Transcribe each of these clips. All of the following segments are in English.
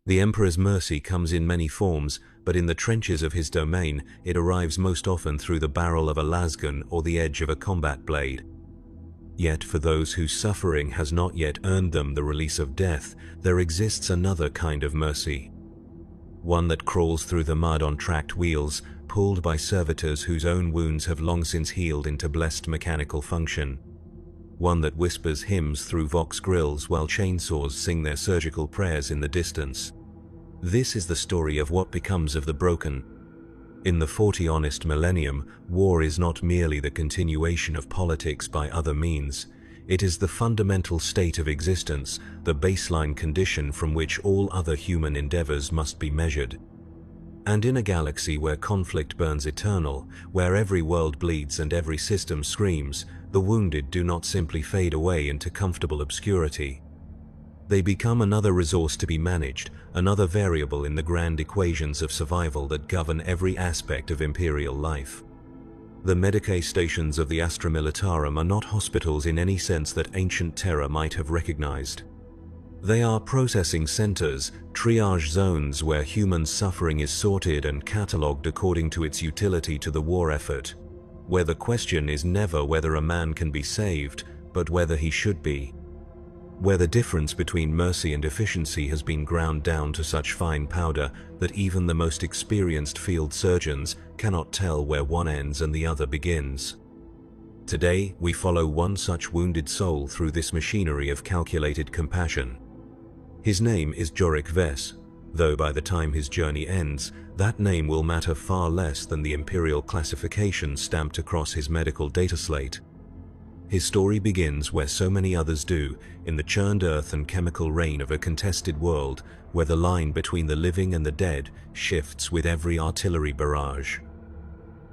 The Emperor's mercy comes in many forms, but in the trenches of his domain, it arrives most often through the barrel of a lasgun or the edge of a combat blade. Yet for those whose suffering has not yet earned them the release of death, there exists another kind of mercy. One that crawls through the mud on tracked wheels, pulled by servitors whose own wounds have long since healed into blessed mechanical function. One that whispers hymns through vox grills while chainsaws sing their surgical prayers in the distance. This is the story of what becomes of the broken. In the 40 honest millennium, war is not merely the continuation of politics by other means. It is the fundamental state of existence, the baseline condition from which all other human endeavors must be measured. And in a galaxy where conflict burns eternal, where every world bleeds and every system screams, the wounded do not simply fade away into comfortable obscurity. They become another resource to be managed, another variable in the grand equations of survival that govern every aspect of imperial life. The Medicae stations of the Astra Militarum are not hospitals in any sense that ancient Terra might have recognized. They are processing centers, triage zones where human suffering is sorted and catalogued according to its utility to the war effort, where the question is never whether a man can be saved, but whether he should be. Where the difference between mercy and efficiency has been ground down to such fine powder that even the most experienced field surgeons cannot tell where one ends and the other begins. Today, we follow one such wounded soul through this machinery of calculated compassion. His name is Jorik Vess, though by the time his journey ends, that name will matter far less than the imperial classification stamped across his medical data slate. His story begins where so many others do, in the churned earth and chemical rain of a contested world, where the line between the living and the dead shifts with every artillery barrage.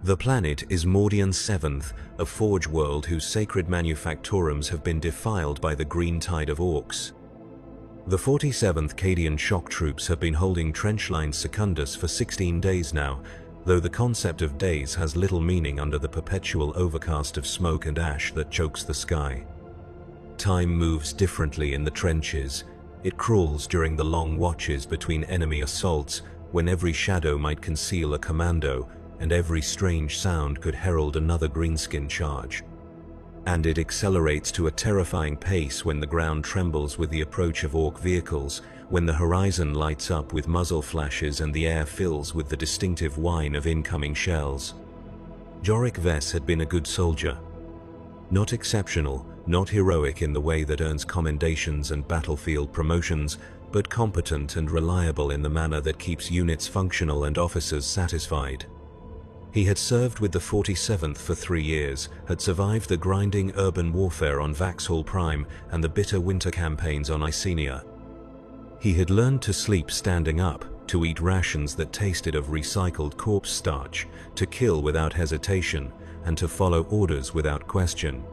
The planet is Mordian 7th, a forge world whose sacred manufactorums have been defiled by the green tide of orcs. The 47th Cadian shock troops have been holding trench lines secundus for 16 days now, though the concept of days has little meaning under the perpetual overcast of smoke and ash that chokes the sky. Time moves differently in the trenches. It crawls during the long watches between enemy assaults, when every shadow might conceal a commando, and every strange sound could herald another greenskin charge. And it accelerates to a terrifying pace when the ground trembles with the approach of orc vehicles, when the horizon lights up with muzzle flashes and the air fills with the distinctive whine of incoming shells. Jorik Vess had been a good soldier. Not exceptional, not heroic in the way that earns commendations and battlefield promotions, but competent and reliable in the manner that keeps units functional and officers satisfied. He had served with the 47th for 3 years, had survived the grinding urban warfare on Vaxhall Prime and the bitter winter campaigns on Icenia. He had learned to sleep standing up, to eat rations that tasted of recycled corpse starch, to kill without hesitation, and to follow orders without question.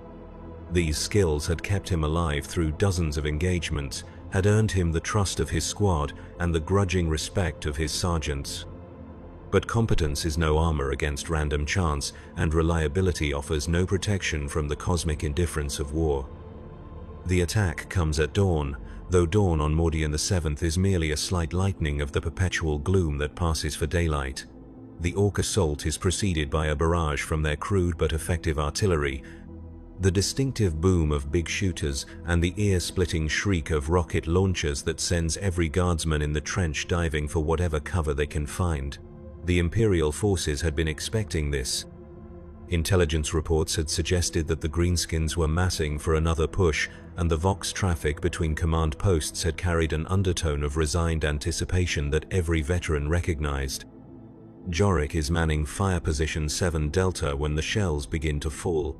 These skills had kept him alive through dozens of engagements, had earned him the trust of his squad and the grudging respect of his sergeants. But competence is no armor against random chance, and reliability offers no protection from the cosmic indifference of war. The attack comes at dawn, though dawn on Mordian the 7th is merely a slight lightening of the perpetual gloom that passes for daylight. The orc assault is preceded by a barrage from their crude but effective artillery, the distinctive boom of big shooters, and the ear-splitting shriek of rocket launchers that sends every guardsman in the trench diving for whatever cover they can find. The Imperial forces had been expecting this. Intelligence reports had suggested that the Greenskins were massing for another push, and the Vox traffic between command posts had carried an undertone of resigned anticipation that every veteran recognized. Jorik is manning Fire Position 7 Delta when the shells begin to fall.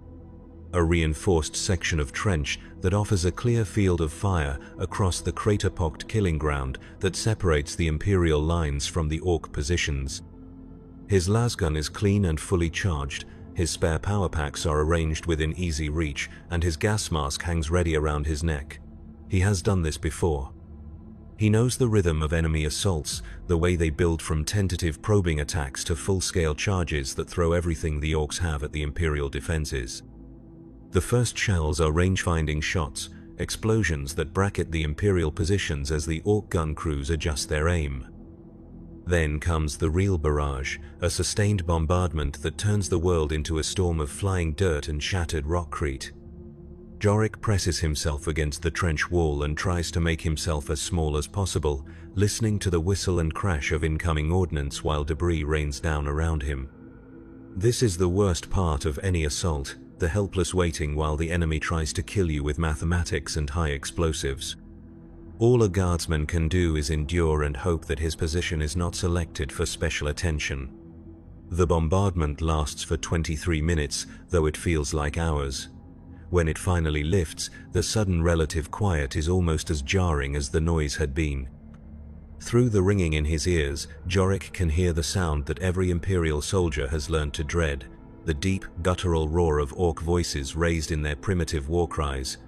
A reinforced section of trench that offers a clear field of fire across the crater-pocked killing ground that separates the Imperial lines from the Orc positions. His lasgun is clean and fully charged, his spare power packs are arranged within easy reach, and his gas mask hangs ready around his neck. He has done this before. He knows the rhythm of enemy assaults, the way they build from tentative probing attacks to full-scale charges that throw everything the Orcs have at the Imperial defenses. The first shells are range-finding shots, explosions that bracket the Imperial positions as the Orc gun crews adjust their aim. Then comes the real barrage, a sustained bombardment that turns the world into a storm of flying dirt and shattered rockcrete. Jorik presses himself against the trench wall and tries to make himself as small as possible, listening to the whistle and crash of incoming ordnance while debris rains down around him. This is the worst part of any assault, the helpless waiting while the enemy tries to kill you with mathematics and high explosives. All a guardsman can do is endure and hope that his position is not selected for special attention. The bombardment lasts for 23 minutes, though it feels like hours. When it finally lifts, the sudden relative quiet is almost as jarring as the noise had been. Through the ringing in his ears, Jorik can hear the sound that every Imperial soldier has learned to dread, the deep, guttural roar of Orc voices raised in their primitive war cries,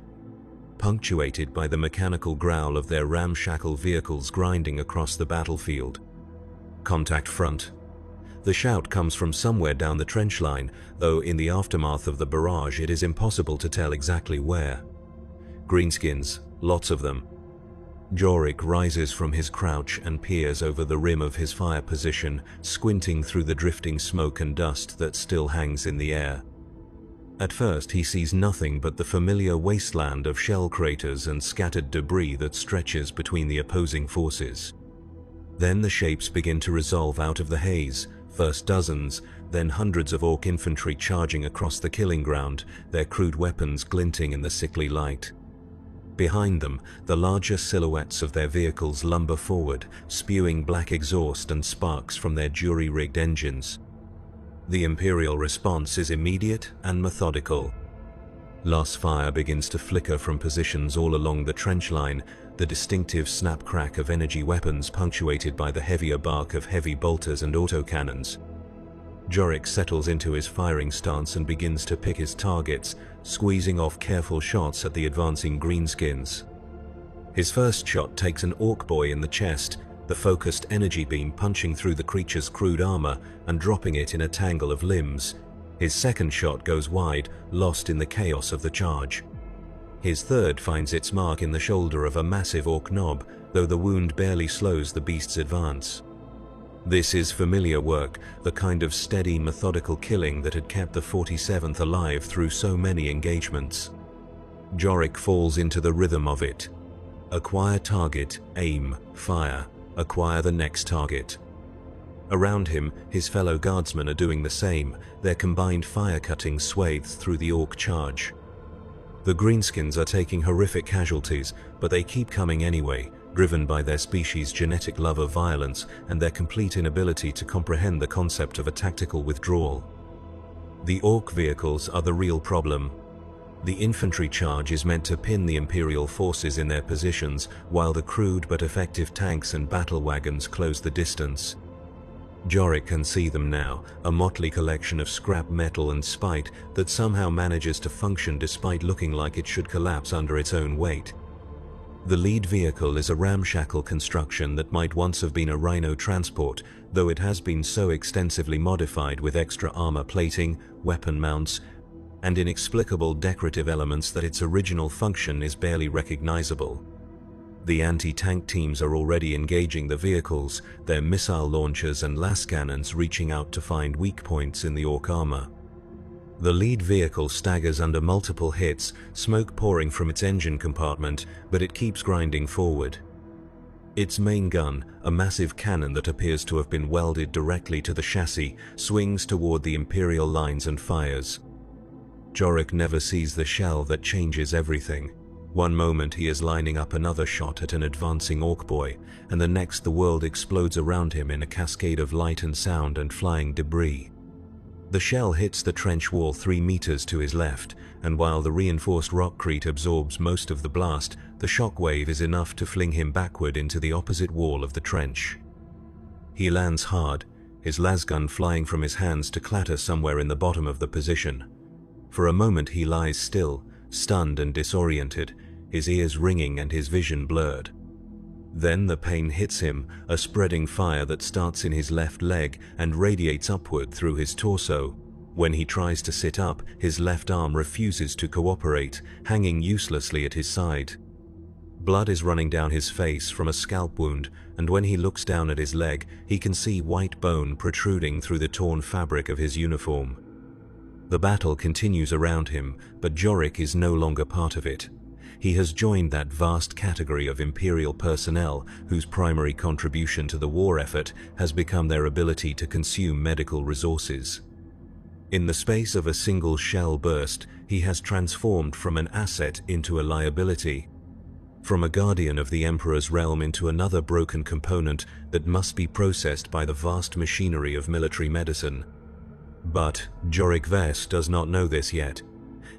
punctuated by the mechanical growl of their ramshackle vehicles grinding across the battlefield. Contact front. The shout comes from somewhere down the trench line, though in the aftermath of the barrage it is impossible to tell exactly where. Greenskins, lots of them. Jorik rises from his crouch and peers over the rim of his fire position, squinting through the drifting smoke and dust that still hangs in the air. At first he sees nothing but the familiar wasteland of shell craters and scattered debris that stretches between the opposing forces. Then the shapes begin to resolve out of the haze, first dozens, then hundreds of Orc infantry charging across the killing ground, their crude weapons glinting in the sickly light. Behind them, the larger silhouettes of their vehicles lumber forward, spewing black exhaust and sparks from their jury-rigged engines. The Imperial response is immediate and methodical. Loss fire begins to flicker from positions all along the trench line, the distinctive snap-crack of energy weapons punctuated by the heavier bark of heavy bolters and autocannons. Jorik settles into his firing stance and begins to pick his targets, squeezing off careful shots at the advancing greenskins. His first shot takes an Orc boy in the chest, the focused energy beam punching through the creature's crude armor and dropping it in a tangle of limbs. His second shot goes wide, lost in the chaos of the charge. His third finds its mark in the shoulder of a massive Orc knob, though the wound barely slows the beast's advance. This is familiar work, the kind of steady, methodical killing that had kept the 47th alive through so many engagements. Jorik falls into the rhythm of it. Acquire target, aim, fire. Acquire the next target. Around him, his fellow guardsmen are doing the same, their combined fire cutting swathes through the Orc charge. The greenskins are taking horrific casualties, but they keep coming anyway, driven by their species' genetic love of violence and their complete inability to comprehend the concept of a tactical withdrawal. The Orc vehicles are the real problem. The infantry charge is meant to pin the Imperial forces in their positions, while the crude but effective tanks and battle wagons close the distance. Jorik can see them now, a motley collection of scrap metal and spite that somehow manages to function despite looking like it should collapse under its own weight. The lead vehicle is a ramshackle construction that might once have been a Rhino transport, though it has been so extensively modified with extra armor plating, weapon mounts, and inexplicable decorative elements that its original function is barely recognizable. The anti-tank teams are already engaging the vehicles, their missile launchers and las cannons reaching out to find weak points in the Orc armor. The lead vehicle staggers under multiple hits, smoke pouring from its engine compartment, but it keeps grinding forward. Its main gun, a massive cannon that appears to have been welded directly to the chassis, swings toward the Imperial lines and fires. Jorik never sees the shell that changes everything. One moment he is lining up another shot at an advancing Orc boy, and the next the world explodes around him in a cascade of light and sound and flying debris. The shell hits the trench wall 3 meters to his left, and while the reinforced rockcrete absorbs most of the blast, the shockwave is enough to fling him backward into the opposite wall of the trench. He lands hard, his lasgun flying from his hands to clatter somewhere in the bottom of the position. For a moment he lies still, stunned and disoriented, his ears ringing and his vision blurred. Then the pain hits him, a spreading fire that starts in his left leg and radiates upward through his torso. When he tries to sit up, his left arm refuses to cooperate, hanging uselessly at his side. Blood is running down his face from a scalp wound, and when he looks down at his leg, he can see white bone protruding through the torn fabric of his uniform. The battle continues around him, but Jorik is no longer part of it. He has joined that vast category of Imperial personnel whose primary contribution to the war effort has become their ability to consume medical resources. In the space of a single shell burst, he has transformed from an asset into a liability, from a guardian of the Emperor's realm into another broken component that must be processed by the vast machinery of military medicine. But Jorik Vess does not know this yet.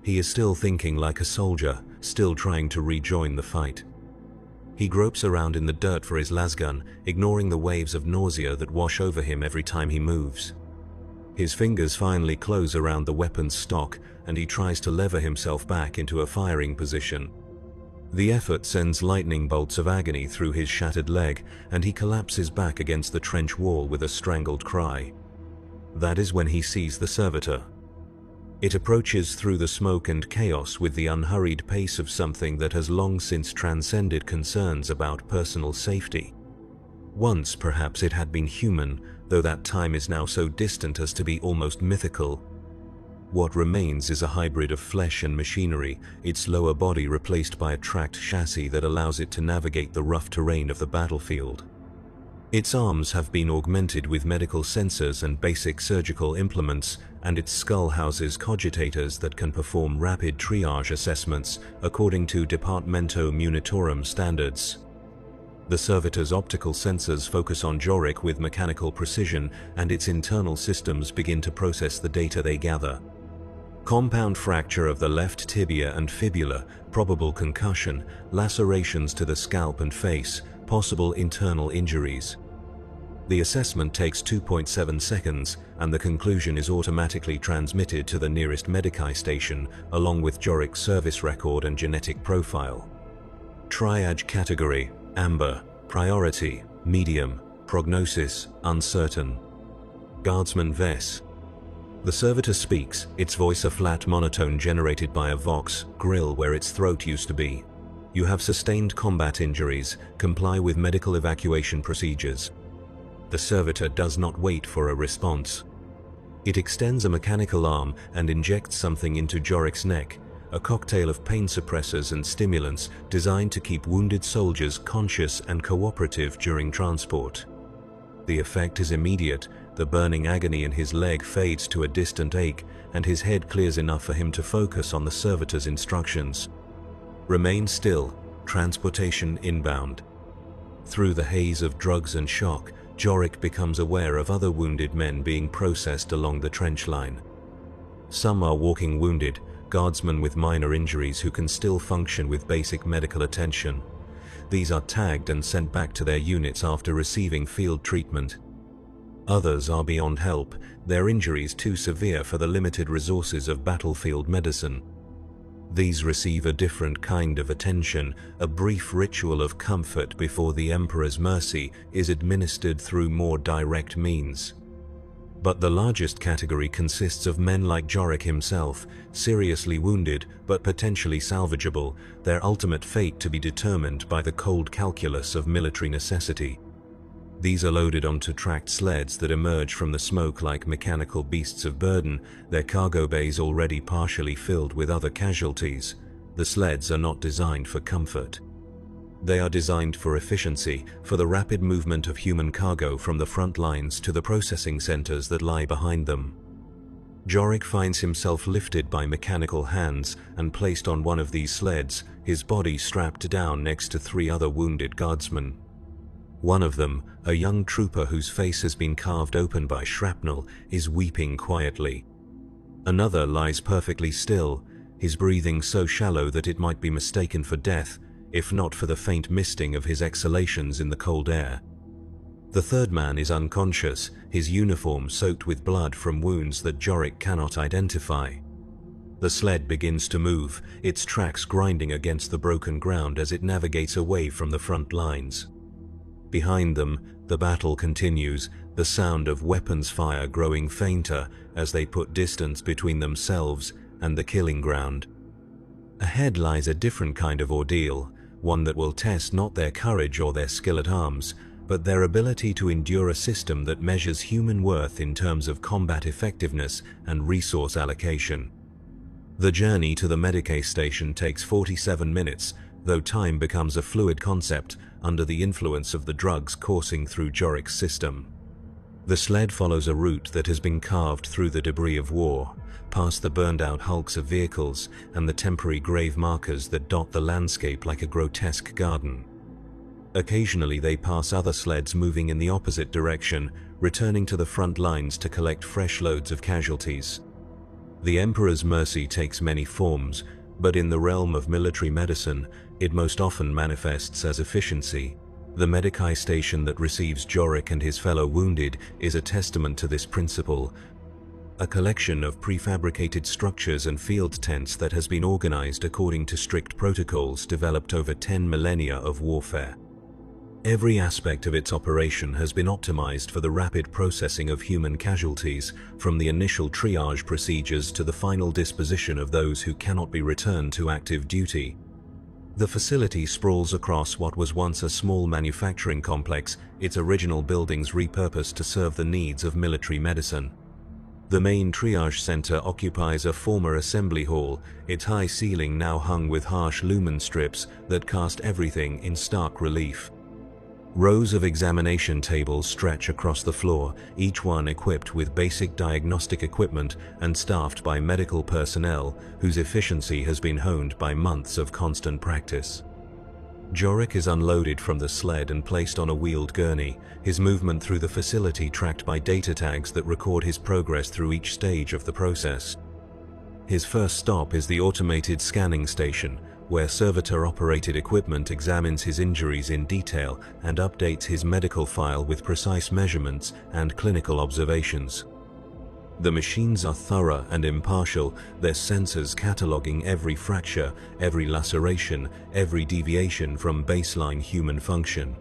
He is still thinking like a soldier, still trying to rejoin the fight. He gropes around in the dirt for his lasgun, ignoring the waves of nausea that wash over him every time he moves. His fingers finally close around the weapon's stock, and he tries to lever himself back into a firing position. The effort sends lightning bolts of agony through his shattered leg, and he collapses back against the trench wall with a strangled cry. That is when he sees the servitor. It approaches through the smoke and chaos with the unhurried pace of something that has long since transcended concerns about personal safety. Once, perhaps, it had been human, though that time is now so distant as to be almost mythical. What remains is a hybrid of flesh and machinery, its lower body replaced by a tracked chassis that allows it to navigate the rough terrain of the battlefield. Its arms have been augmented with medical sensors and basic surgical implements, and its skull houses cogitators that can perform rapid triage assessments according to Departamento Munitorum standards. The servitor's optical sensors focus on Jorik with mechanical precision, and its internal systems begin to process the data they gather. Compound fracture of the left tibia and fibula, probable concussion, lacerations to the scalp and face, possible internal injuries. The assessment takes 2.7 seconds, and the conclusion is automatically transmitted to the nearest Medici station, along with Jorik's service record and genetic profile. Triage category: Amber, priority, medium, prognosis, uncertain. Guardsman Vess. The servitor speaks, its voice a flat monotone generated by a vox grill where its throat used to be. You have sustained combat injuries. Comply with medical evacuation procedures. The servitor does not wait for a response. It extends a mechanical arm and injects something into Jorik's neck, a cocktail of pain suppressors and stimulants designed to keep wounded soldiers conscious and cooperative during transport. The effect is immediate. The burning agony in his leg fades to a distant ache, and his head clears enough for him to focus on the servitor's instructions. Remain still. Transportation inbound. Through the haze of drugs and shock, Jorik becomes aware of other wounded men being processed along the trench line. Some are walking wounded, guardsmen with minor injuries who can still function with basic medical attention. These are tagged and sent back to their units after receiving field treatment. Others are beyond help, their injuries too severe for the limited resources of battlefield medicine. These receive a different kind of attention, a brief ritual of comfort before the Emperor's mercy is administered through more direct means. But the largest category consists of men like Jorik himself, seriously wounded but potentially salvageable, their ultimate fate to be determined by the cold calculus of military necessity. These are loaded onto tracked sleds that emerge from the smoke like mechanical beasts of burden, their cargo bays already partially filled with other casualties. The sleds are not designed for comfort. They are designed for efficiency, for the rapid movement of human cargo from the front lines to the processing centers that lie behind them. Jorik finds himself lifted by mechanical hands and placed on one of these sleds, his body strapped down next to 3 other wounded guardsmen. One of them, a young trooper whose face has been carved open by shrapnel, is weeping quietly. Another lies perfectly still, his breathing so shallow that it might be mistaken for death, if not for the faint misting of his exhalations in the cold air. The third man is unconscious, his uniform soaked with blood from wounds that Jorik cannot identify. The sled begins to move, its tracks grinding against the broken ground as it navigates away from the front lines. Behind them, the battle continues, the sound of weapons fire growing fainter as they put distance between themselves and the killing ground. Ahead lies a different kind of ordeal, one that will test not their courage or their skill at arms, but their ability to endure a system that measures human worth in terms of combat effectiveness and resource allocation. The journey to the Medicae station takes 47 minutes, though time becomes a fluid concept under the influence of the drugs coursing through Jorik's system. The sled follows a route that has been carved through the debris of war, past the burned-out hulks of vehicles and the temporary grave markers that dot the landscape like a grotesque garden. Occasionally they pass other sleds moving in the opposite direction, returning to the front lines to collect fresh loads of casualties. The Emperor's mercy takes many forms, but in the realm of military medicine, it most often manifests as efficiency. The Medicae station that receives Jorik and his fellow wounded is a testament to this principle, a collection of prefabricated structures and field tents that has been organized according to strict protocols developed over 10 millennia of warfare. Every aspect of its operation has been optimized for the rapid processing of human casualties, from the initial triage procedures to the final disposition of those who cannot be returned to active duty. The facility sprawls across what was once a small manufacturing complex, its original buildings repurposed to serve the needs of military medicine. The main triage center occupies a former assembly hall, its high ceiling now hung with harsh lumen strips that cast everything in stark relief. Rows of examination tables stretch across the floor, each one equipped with basic diagnostic equipment and staffed by medical personnel whose efficiency has been honed by months of constant practice. Jorik is unloaded from the sled and placed on a wheeled gurney, his movement through the facility tracked by data tags that record his progress through each stage of the process. His first stop is the automated scanning station, where servitor-operated equipment examines his injuries in detail and updates his medical file with precise measurements and clinical observations. The machines are thorough and impartial, their sensors cataloging every fracture, every laceration, every deviation from baseline human function.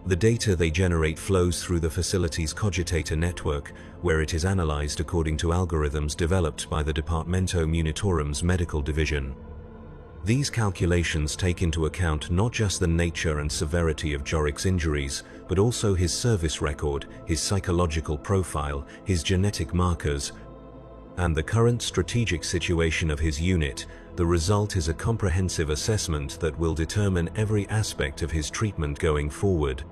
The data they generate flows through the facility's cogitator network, where it is analyzed according to algorithms developed by the Departamento Munitorum's medical division. These calculations take into account not just the nature and severity of Jorik's injuries, but also his service record, his psychological profile, his genetic markers, and the current strategic situation of his unit. The result is a comprehensive assessment that will determine every aspect of his treatment going forward.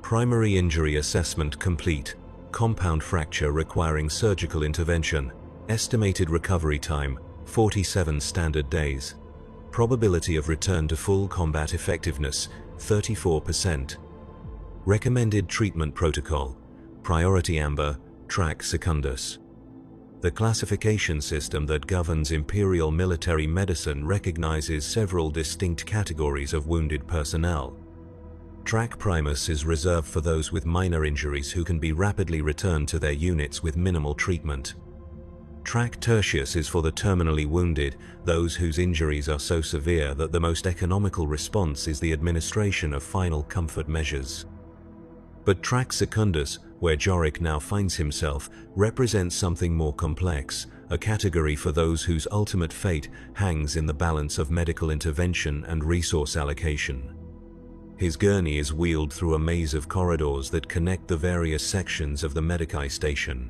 Primary injury assessment complete. Compound fracture requiring surgical intervention. Estimated recovery time, 47 standard days. Probability of return to full combat effectiveness, 34%. Recommended treatment protocol, Priority Amber, Track Secundus. The classification system that governs imperial military medicine recognizes several distinct categories of wounded personnel. Track Primus is reserved for those with minor injuries who can be rapidly returned to their units with minimal treatment. Track Tertius is for the terminally wounded, those whose injuries are so severe that the most economical response is the administration of final comfort measures. But Track Secundus, where Jorik now finds himself, represents something more complex, a category for those whose ultimate fate hangs in the balance of medical intervention and resource allocation. His gurney is wheeled through a maze of corridors that connect the various sections of the Medicae station.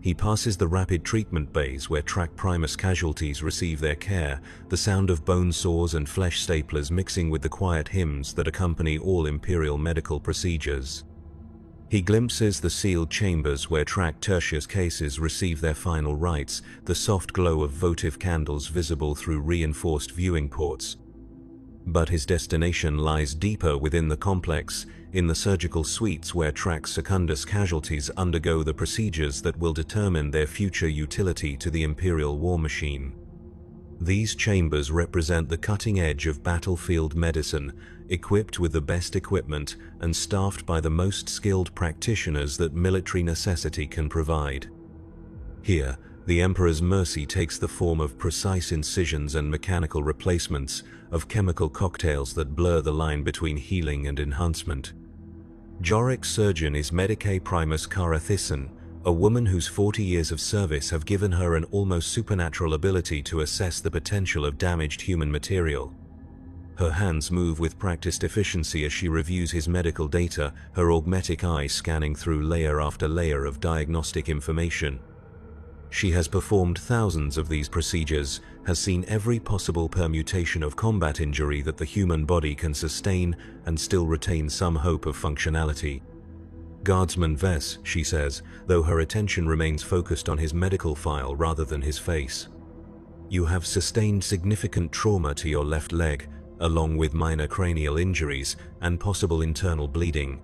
He passes the rapid treatment bays where Track Primus casualties receive their care, the sound of bone saws and flesh staplers mixing with the quiet hymns that accompany all imperial medical procedures. He glimpses the sealed chambers where Track Tertius cases receive their final rites, the soft glow of votive candles visible through reinforced viewing ports. But his destination lies deeper within the complex, in the surgical suites where Track Secundus casualties undergo the procedures that will determine their future utility to the imperial war machine. These chambers represent the cutting edge of battlefield medicine, equipped with the best equipment and staffed by the most skilled practitioners that military necessity can provide. Here, the Emperor's mercy takes the form of precise incisions and mechanical replacements, of chemical cocktails that blur the line between healing and enhancement. Jorik's surgeon is Medicae Primus Cara Thyssen, a woman whose 40 years of service have given her an almost supernatural ability to assess the potential of damaged human material. Her hands move with practiced efficiency as she reviews his medical data, her augmetic eye scanning through layer after layer of diagnostic information. She has performed thousands of these procedures, has seen every possible permutation of combat injury that the human body can sustain and still retain some hope of functionality. Guardsman Vess, she says, though her attention remains focused on his medical file rather than his face. You have sustained significant trauma to your left leg, along with minor cranial injuries and possible internal bleeding.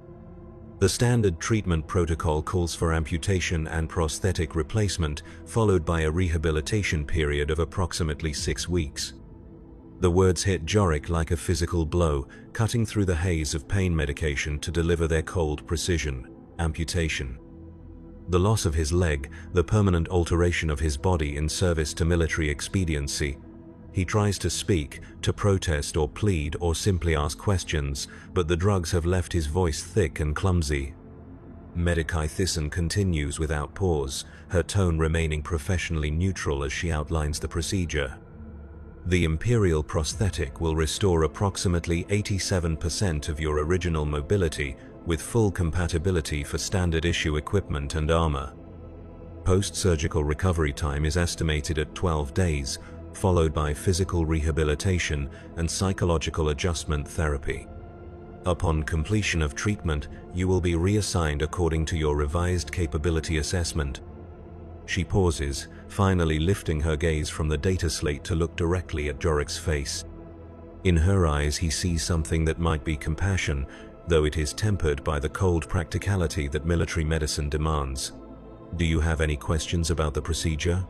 The standard treatment protocol calls for amputation and prosthetic replacement, followed by a rehabilitation period of approximately 6 weeks. The words hit Jorik like a physical blow, cutting through the haze of pain medication to deliver their cold precision: amputation. The loss of his leg, the permanent alteration of his body in service to military expediency. He tries to speak, to protest or plead or simply ask questions, but the drugs have left his voice thick and clumsy. Medicae Thyssen continues without pause, her tone remaining professionally neutral as she outlines the procedure. The Imperial prosthetic will restore approximately 87% of your original mobility, with full compatibility for standard issue equipment and armor. Post-surgical recovery time is estimated at 12 days, followed by physical rehabilitation and psychological adjustment therapy. Upon completion of treatment, you will be reassigned according to your revised capability assessment. She pauses, finally lifting her gaze from the data slate to look directly at Jorik's face. In her eyes he sees something that might be compassion, though it is tempered by the cold practicality that military medicine demands. Do you have any questions about the procedure?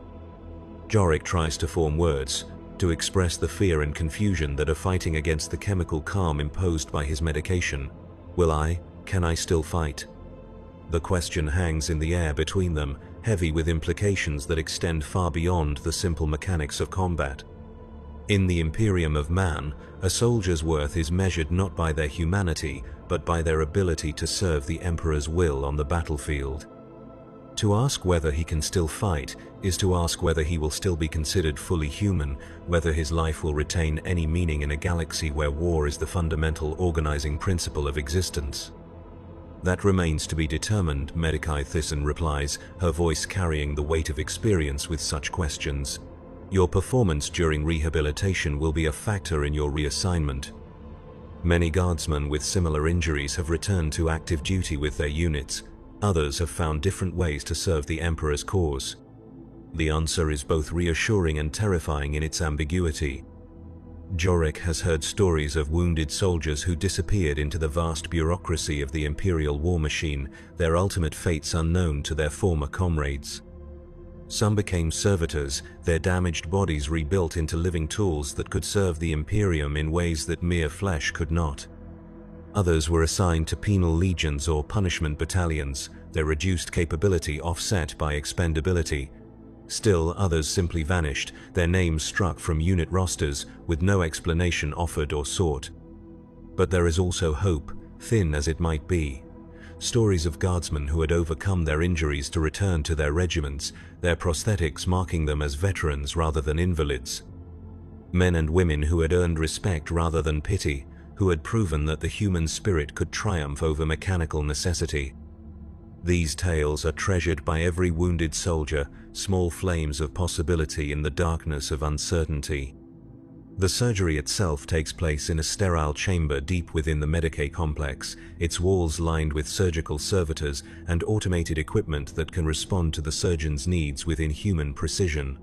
Jorik tries to form words, to express the fear and confusion that are fighting against the chemical calm imposed by his medication. Can I still fight? The question hangs in the air between them, heavy with implications that extend far beyond the simple mechanics of combat. In the Imperium of Man, a soldier's worth is measured not by their humanity, but by their ability to serve the Emperor's will on the battlefield. To ask whether he can still fight is to ask whether he will still be considered fully human, whether his life will retain any meaning in a galaxy where war is the fundamental organizing principle of existence. That remains to be determined, Medicae Thyssen replies, her voice carrying the weight of experience with such questions. Your performance during rehabilitation will be a factor in your reassignment. Many guardsmen with similar injuries have returned to active duty with their units. Others have found different ways to serve the Emperor's cause. The answer is both reassuring and terrifying in its ambiguity. Jorik has heard stories of wounded soldiers who disappeared into the vast bureaucracy of the Imperial war machine, their ultimate fates unknown to their former comrades. Some became servitors, their damaged bodies rebuilt into living tools that could serve the Imperium in ways that mere flesh could not. Others were assigned to penal legions or punishment battalions, their reduced capability offset by expendability. Still, others simply vanished, their names struck from unit rosters with no explanation offered or sought. But there is also hope, thin as it might be. Stories of guardsmen who had overcome their injuries to return to their regiments, their prosthetics marking them as veterans rather than invalids. Men and women who had earned respect rather than pity, who had proven that the human spirit could triumph over mechanical necessity. These tales are treasured by every wounded soldier, small flames of possibility in the darkness of uncertainty. The surgery itself takes place in a sterile chamber deep within the Medicae complex, its walls lined with surgical servitors and automated equipment that can respond to the surgeon's needs with inhuman precision.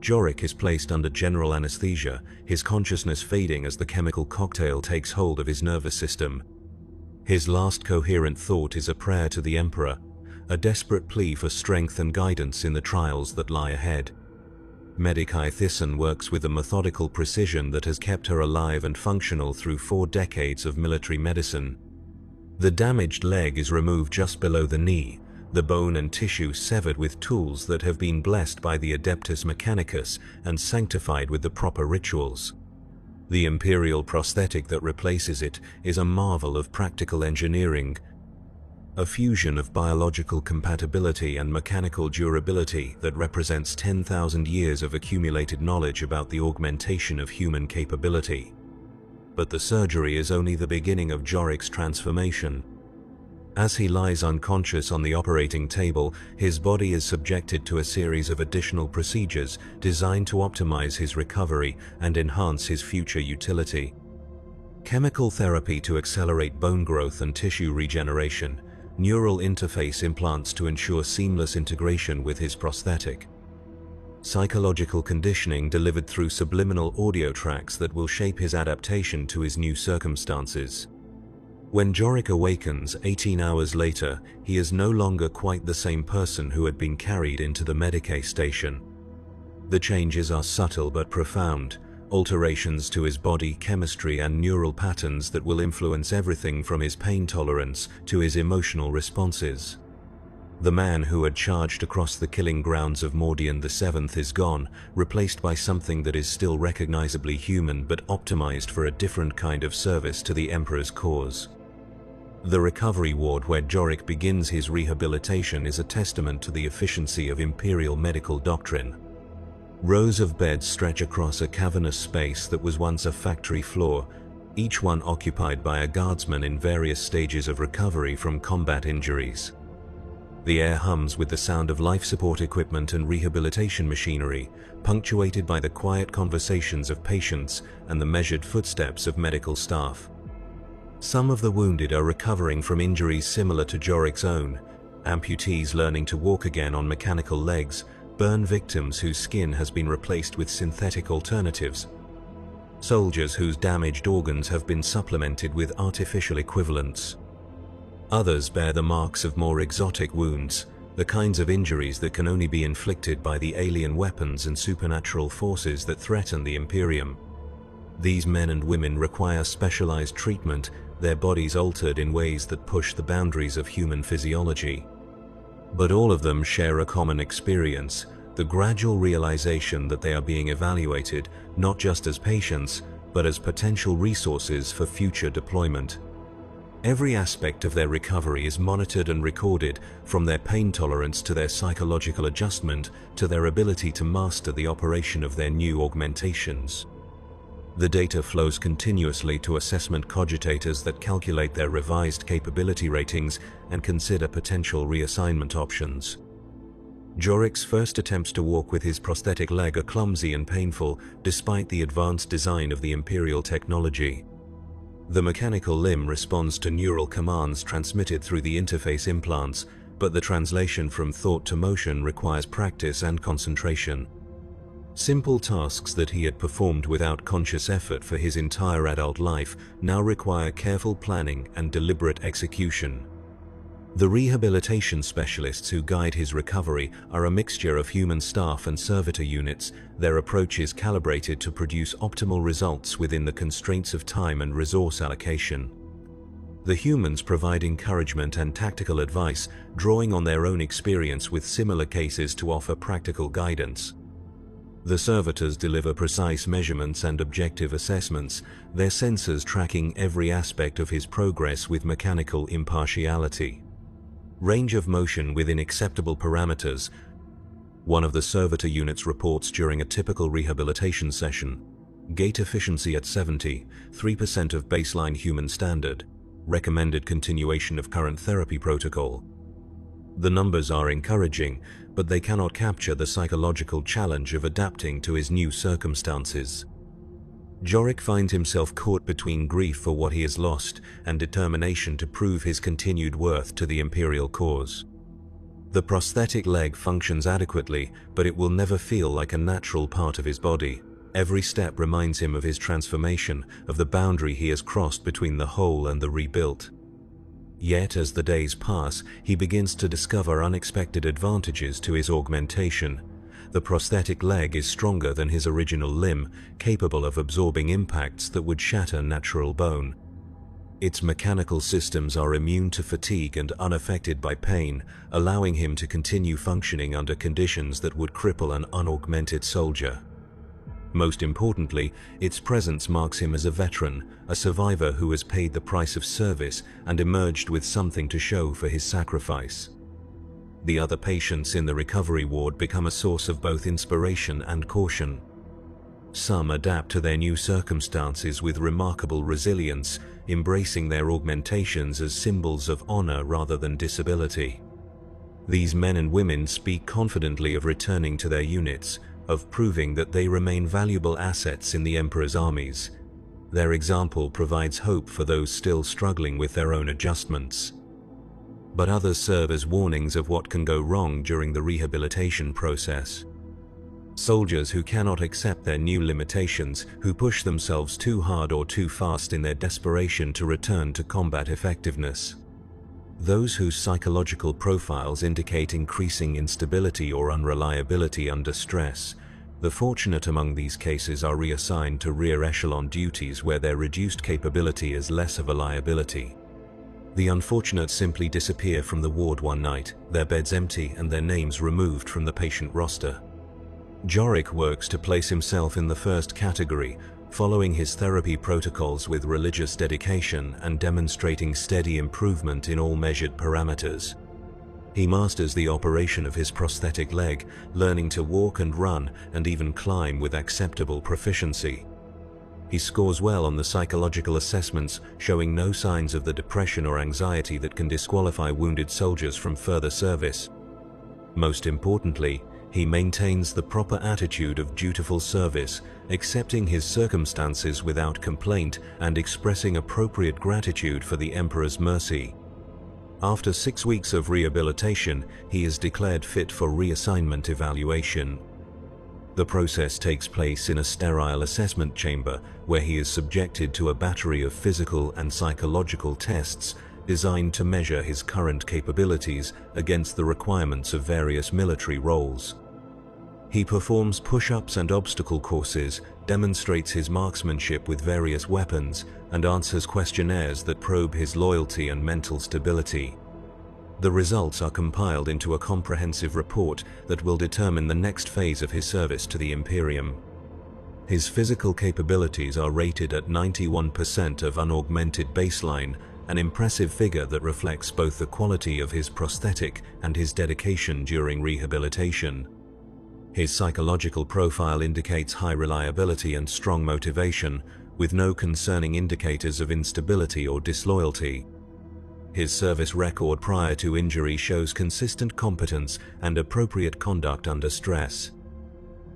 Jorik is placed under general anesthesia, his consciousness fading as the chemical cocktail takes hold of his nervous system. His last coherent thought is a prayer to the Emperor, a desperate plea for strength and guidance in the trials that lie ahead. Medicae Thyssen works with a methodical precision that has kept her alive and functional through 4 decades of military medicine. The damaged leg is removed just below the knee, the bone and tissue severed with tools that have been blessed by the Adeptus Mechanicus and sanctified with the proper rituals. The Imperial prosthetic that replaces it is a marvel of practical engineering, a fusion of biological compatibility and mechanical durability that represents 10,000 years of accumulated knowledge about the augmentation of human capability. But the surgery is only the beginning of Jorik's transformation. As he lies unconscious on the operating table, his body is subjected to a series of additional procedures designed to optimize his recovery and enhance his future utility. Chemical therapy to accelerate bone growth and tissue regeneration, neural interface implants to ensure seamless integration with his prosthetic, psychological conditioning delivered through subliminal audio tracks that will shape his adaptation to his new circumstances. When Jorik awakens 18 hours later, he is no longer quite the same person who had been carried into the Medicae station. The changes are subtle but profound, alterations to his body chemistry and neural patterns that will influence everything from his pain tolerance to his emotional responses. The man who had charged across the killing grounds of Mordian VII is gone, replaced by something that is still recognizably human but optimized for a different kind of service to the Emperor's cause. The recovery ward where Jorik begins his rehabilitation is a testament to the efficiency of Imperial medical doctrine. Rows of beds stretch across a cavernous space that was once a factory floor, each one occupied by a guardsman in various stages of recovery from combat injuries. The air hums with the sound of life support equipment and rehabilitation machinery, punctuated by the quiet conversations of patients and the measured footsteps of medical staff. Some of the wounded are recovering from injuries similar to Jorik's own, amputees learning to walk again on mechanical legs, burn victims whose skin has been replaced with synthetic alternatives, soldiers whose damaged organs have been supplemented with artificial equivalents. Others bear the marks of more exotic wounds, the kinds of injuries that can only be inflicted by the alien weapons and supernatural forces that threaten the Imperium. These men and women require specialized treatment, their bodies altered in ways that push the boundaries of human physiology. But all of them share a common experience, the gradual realization that they are being evaluated not just as patients, but as potential resources for future deployment. Every aspect of their recovery is monitored and recorded, from their pain tolerance to their psychological adjustment to their ability to master the operation of their new augmentations. The data flows continuously to assessment cogitators that calculate their revised capability ratings and consider potential reassignment options. Jorik's first attempts to walk with his prosthetic leg are clumsy and painful, despite the advanced design of the Imperial technology. The mechanical limb responds to neural commands transmitted through the interface implants, but the translation from thought to motion requires practice and concentration. Simple tasks that he had performed without conscious effort for his entire adult life now require careful planning and deliberate execution. The rehabilitation specialists who guide his recovery are a mixture of human staff and servitor units. Their approach is calibrated to produce optimal results within the constraints of time and resource allocation. The humans provide encouragement and tactical advice, drawing on their own experience with similar cases to offer practical guidance. The servitors deliver precise measurements and objective assessments, their sensors tracking every aspect of his progress with mechanical impartiality. Range of motion within acceptable parameters. One of the servitor units reports during a typical rehabilitation session. Gait efficiency at 70, 3% of baseline human standard. Recommended continuation of current therapy protocol. The numbers are encouraging, but they cannot capture the psychological challenge of adapting to his new circumstances. Jorik finds himself caught between grief for what he has lost and determination to prove his continued worth to the Imperial cause. The prosthetic leg functions adequately, but it will never feel like a natural part of his body. Every step reminds him of his transformation, of the boundary he has crossed between the whole and the rebuilt. Yet as the days pass, he begins to discover unexpected advantages to his augmentation. The prosthetic leg is stronger than his original limb, capable of absorbing impacts that would shatter natural bone. Its mechanical systems are immune to fatigue and unaffected by pain, allowing him to continue functioning under conditions that would cripple an unaugmented soldier. Most importantly, its presence marks him as a veteran, a survivor who has paid the price of service and emerged with something to show for his sacrifice. The other patients in the recovery ward become a source of both inspiration and caution. Some adapt to their new circumstances with remarkable resilience, embracing their augmentations as symbols of honor rather than disability. These men and women speak confidently of returning to their units, of proving that they remain valuable assets in the Emperor's armies. Their example provides hope for those still struggling with their own adjustments. But others serve as warnings of what can go wrong during the rehabilitation process. Soldiers who cannot accept their new limitations, who push themselves too hard or too fast in their desperation to return to combat effectiveness. Those whose psychological profiles indicate increasing instability or unreliability under stress. The fortunate among these cases are reassigned to rear echelon duties where their reduced capability is less of a liability. The unfortunate simply disappear from the ward one night, their beds empty and their names removed from the patient roster. Jorik works to place himself in the first category, following his therapy protocols with religious dedication and demonstrating steady improvement in all measured parameters. He masters the operation of his prosthetic leg, learning to walk and run and even climb with acceptable proficiency. He scores well on the psychological assessments, showing no signs of the depression or anxiety that can disqualify wounded soldiers from further service. Most importantly, he maintains the proper attitude of dutiful service, accepting his circumstances without complaint and expressing appropriate gratitude for the Emperor's mercy. After 6 weeks of rehabilitation, he is declared fit for reassignment evaluation. The process takes place in a sterile assessment chamber where he is subjected to a battery of physical and psychological tests designed to measure his current capabilities against the requirements of various military roles. He performs push-ups and obstacle courses, demonstrates his marksmanship with various weapons, and answers questionnaires that probe his loyalty and mental stability. The results are compiled into a comprehensive report that will determine the next phase of his service to the Imperium. His physical capabilities are rated at 91% of unaugmented baseline, an impressive figure that reflects both the quality of his prosthetic and his dedication during rehabilitation. His psychological profile indicates high reliability and strong motivation, with no concerning indicators of instability or disloyalty. His service record prior to injury shows consistent competence and appropriate conduct under stress.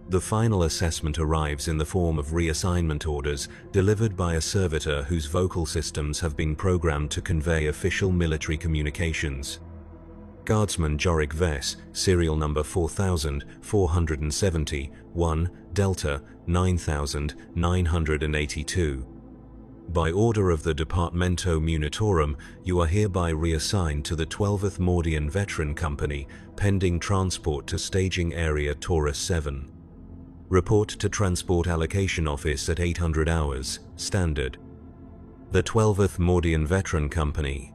The final assessment arrives in the form of reassignment orders delivered by a servitor whose vocal systems have been programmed to convey official military communications. Guardsman Jorik Vess, serial number 4470, 1, Delta, 9982. By order of the Departamento Munitorum, you are hereby reassigned to the 12th Mordian Veteran Company, pending transport to Staging Area Taurus 7. Report to Transport Allocation Office at 800 hours, standard. The 12th Mordian Veteran Company.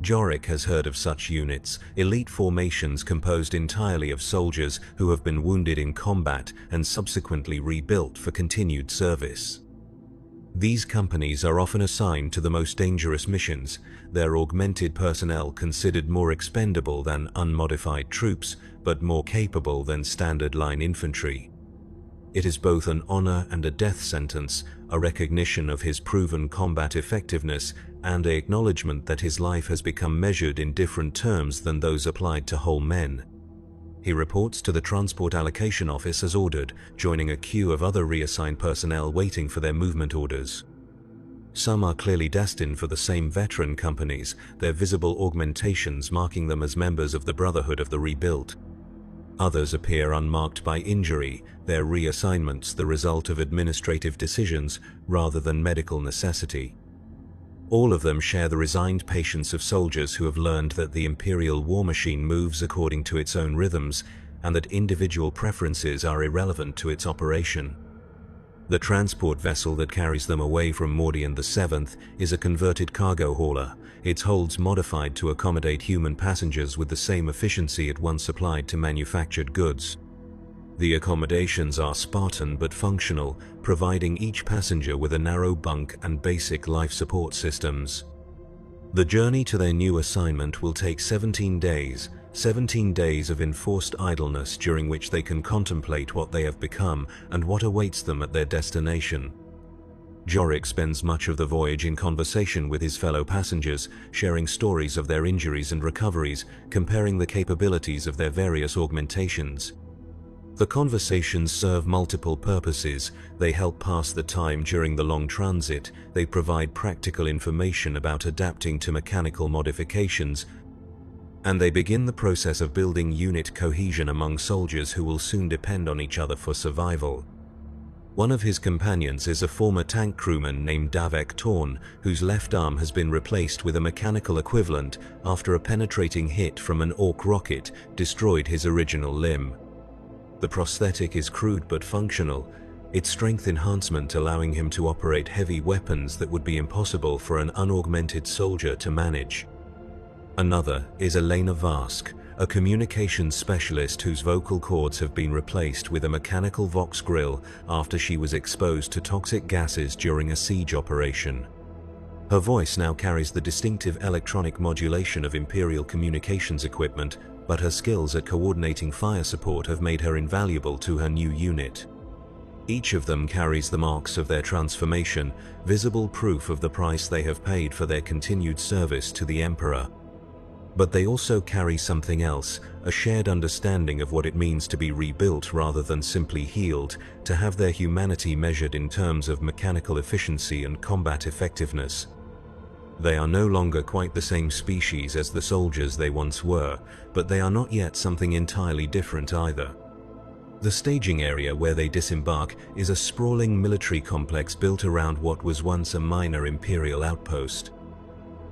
Jorik has heard of such units, elite formations composed entirely of soldiers who have been wounded in combat and subsequently rebuilt for continued service. These companies are often assigned to the most dangerous missions, their augmented personnel considered more expendable than unmodified troops, but more capable than standard line infantry. It is both an honor and a death sentence, a recognition of his proven combat effectiveness, and an acknowledgement that his life has become measured in different terms than those applied to whole men. He reports to the Transport Allocation Office as ordered, joining a queue of other reassigned personnel waiting for their movement orders. Some are clearly destined for the same veteran companies, their visible augmentations marking them as members of the Brotherhood of the Rebuilt. Others appear unmarked by injury, their reassignments the result of administrative decisions rather than medical necessity. All of them share the resigned patience of soldiers who have learned that the Imperial war machine moves according to its own rhythms and that individual preferences are irrelevant to its operation. The transport vessel that carries them away from Mordian VII is a converted cargo hauler, its holds modified to accommodate human passengers with the same efficiency it once applied to manufactured goods. The accommodations are Spartan but functional, providing each passenger with a narrow bunk and basic life support systems. The journey to their new assignment will take 17 days, 17 days of enforced idleness during which they can contemplate what they have become and what awaits them at their destination. Jorik spends much of the voyage in conversation with his fellow passengers, sharing stories of their injuries and recoveries, comparing the capabilities of their various augmentations. The conversations serve multiple purposes. They help pass the time during the long transit, they provide practical information about adapting to mechanical modifications, and they begin the process of building unit cohesion among soldiers who will soon depend on each other for survival. One of his companions is a former tank crewman named Davek Torn, whose left arm has been replaced with a mechanical equivalent after a penetrating hit from an Ork rocket destroyed his original limb. The prosthetic is crude but functional, its strength enhancement allowing him to operate heavy weapons that would be impossible for an unaugmented soldier to manage. Another is Elena Vask, a communications specialist whose vocal cords have been replaced with a mechanical Vox grill after she was exposed to toxic gases during a siege operation. Her voice now carries the distinctive electronic modulation of Imperial communications equipment, but her skills at coordinating fire support have made her invaluable to her new unit. Each of them carries the marks of their transformation, visible proof of the price they have paid for their continued service to the Emperor. But they also carry something else, a shared understanding of what it means to be rebuilt rather than simply healed, to have their humanity measured in terms of mechanical efficiency and combat effectiveness. They are no longer quite the same species as the soldiers they once were, but they are not yet something entirely different either. The staging area where they disembark is a sprawling military complex built around what was once a minor Imperial outpost.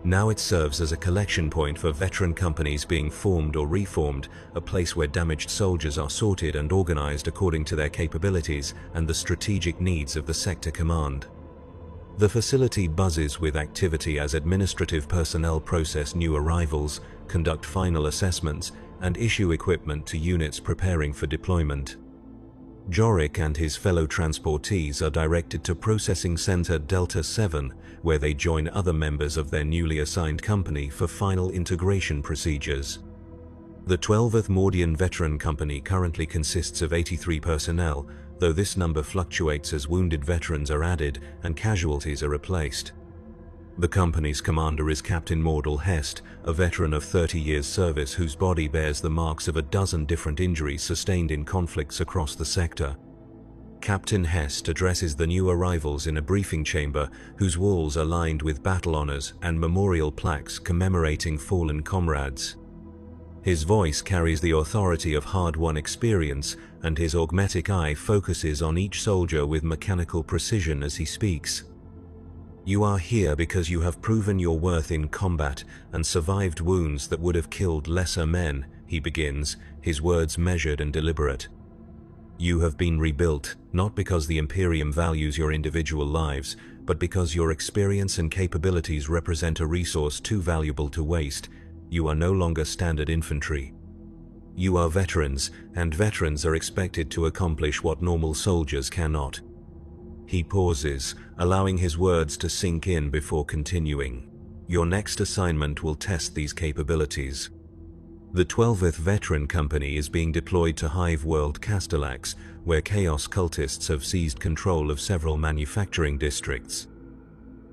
Now it serves as a collection point for veteran companies being formed or reformed, a place where damaged soldiers are sorted and organized according to their capabilities and the strategic needs of the sector command. The facility buzzes with activity as administrative personnel process new arrivals, conduct final assessments, and issue equipment to units preparing for deployment. Jorik and his fellow transportees are directed to Processing Center Delta 7, where they join other members of their newly assigned company for final integration procedures. The 12th Mordian Veteran Company currently consists of 83 personnel, though this number fluctuates as wounded veterans are added and casualties are replaced. The company's commander is Captain Mordal Hest, a veteran of 30 years' service whose body bears the marks of a dozen different injuries sustained in conflicts across the sector. Captain Hest addresses the new arrivals in a briefing chamber whose walls are lined with battle honors and memorial plaques commemorating fallen comrades. His voice carries the authority of hard-won experience, and his augmetic eye focuses on each soldier with mechanical precision as he speaks. You are here because you have proven your worth in combat and survived wounds that would have killed lesser men, he begins, his words measured and deliberate. You have been rebuilt, not because the Imperium values your individual lives, but because your experience and capabilities represent a resource too valuable to waste. You are no longer standard infantry. You are veterans, and veterans are expected to accomplish what normal soldiers cannot. He pauses, allowing his words to sink in before continuing. Your next assignment will test these capabilities. The 12th Veteran Company is being deployed to Hive World Castellax, where Chaos cultists have seized control of several manufacturing districts.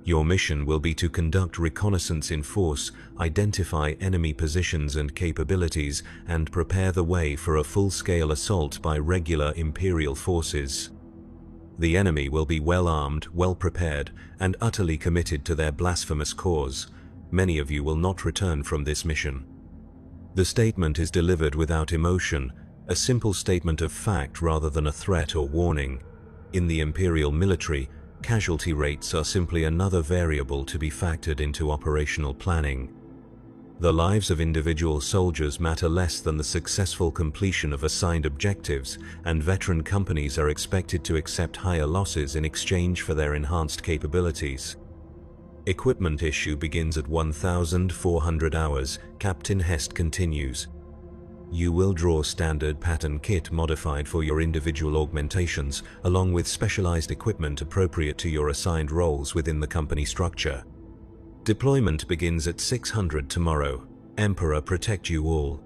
Your mission will be to conduct reconnaissance in force, identify enemy positions and capabilities, and prepare the way for a full-scale assault by regular Imperial forces. The enemy will be well-armed, well-prepared, and utterly committed to their blasphemous cause. Many of you will not return from this mission. The statement is delivered without emotion, a simple statement of fact rather than a threat or warning. In the Imperial military, casualty rates are simply another variable to be factored into operational planning. The lives of individual soldiers matter less than the successful completion of assigned objectives, and veteran companies are expected to accept higher losses in exchange for their enhanced capabilities. Equipment issue begins at 1,400 hours, Captain Hest continues. You will draw standard pattern kit modified for your individual augmentations, along with specialized equipment appropriate to your assigned roles within the company structure. Deployment begins at 600 tomorrow. Emperor protect you all.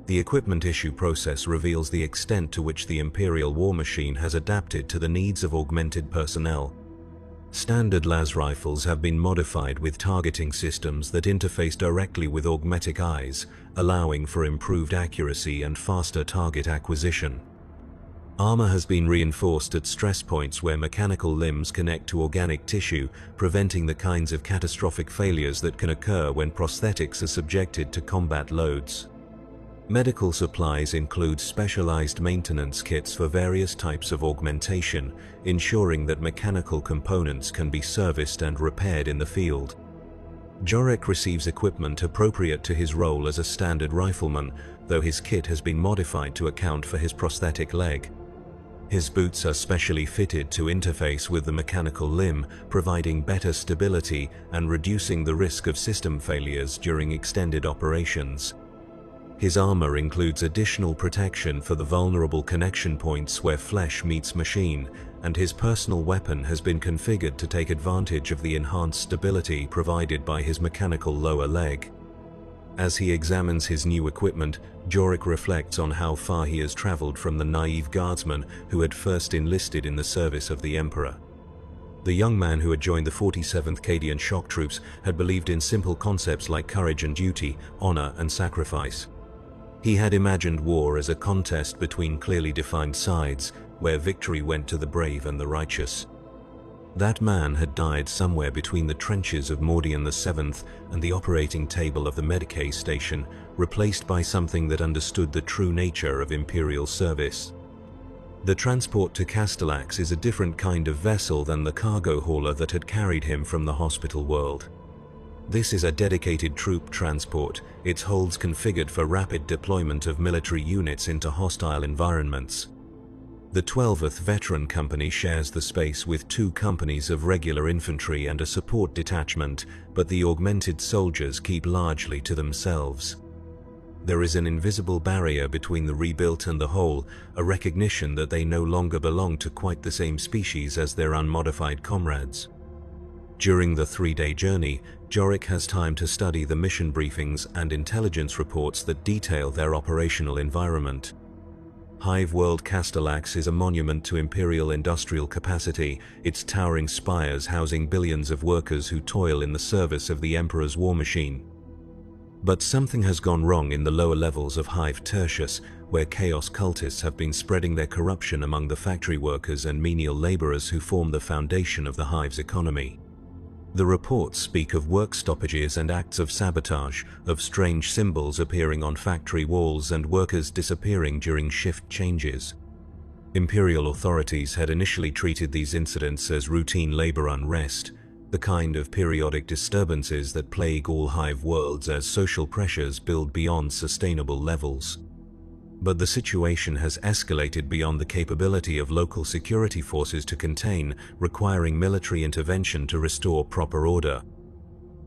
The equipment issue process reveals the extent to which the Imperial war machine has adapted to the needs of augmented personnel. Standard las rifles have been modified with targeting systems that interface directly with augmetic eyes, allowing for improved accuracy and faster target acquisition. Armor has been reinforced at stress points where mechanical limbs connect to organic tissue, preventing the kinds of catastrophic failures that can occur when prosthetics are subjected to combat loads. Medical supplies include specialized maintenance kits for various types of augmentation, ensuring that mechanical components can be serviced and repaired in the field. Jorek receives equipment appropriate to his role as a standard rifleman, though his kit has been modified to account for his prosthetic leg. His boots are specially fitted to interface with the mechanical limb, providing better stability and reducing the risk of system failures during extended operations. His armor includes additional protection for the vulnerable connection points where flesh meets machine, and his personal weapon has been configured to take advantage of the enhanced stability provided by his mechanical lower leg. As he examines his new equipment, Jorek reflects on how far he has traveled from the naive guardsman who had first enlisted in the service of the Emperor. The young man who had joined the 47th Cadian shock troops had believed in simple concepts like courage and duty, honor and sacrifice. He had imagined war as a contest between clearly defined sides, where victory went to the brave and the righteous. That man had died somewhere between the trenches of Mordian VII and the operating table of the 40K station, replaced by something that understood the true nature of Imperial service. The transport to Castellax is a different kind of vessel than the cargo hauler that had carried him from the hospital world. This is a dedicated troop transport, its holds configured for rapid deployment of military units into hostile environments. The 12th Veteran Company shares the space with 2 companies of regular infantry and a support detachment, but the augmented soldiers keep largely to themselves. There is an invisible barrier between the rebuilt and the whole, a recognition that they no longer belong to quite the same species as their unmodified comrades. During the 3-day journey, Jorek has time to study the mission briefings and intelligence reports that detail their operational environment. Hive World Castellax is a monument to imperial industrial capacity, its towering spires housing billions of workers who toil in the service of the Emperor's war machine. But something has gone wrong in the lower levels of Hive Tertius, where chaos cultists have been spreading their corruption among the factory workers and menial laborers who form the foundation of the Hive's economy. The reports speak of work stoppages and acts of sabotage, of strange symbols appearing on factory walls and workers disappearing during shift changes. Imperial authorities had initially treated these incidents as routine labor unrest, the kind of periodic disturbances that plague all Hive worlds as social pressures build beyond sustainable levels. But the situation has escalated beyond the capability of local security forces to contain, requiring military intervention to restore proper order.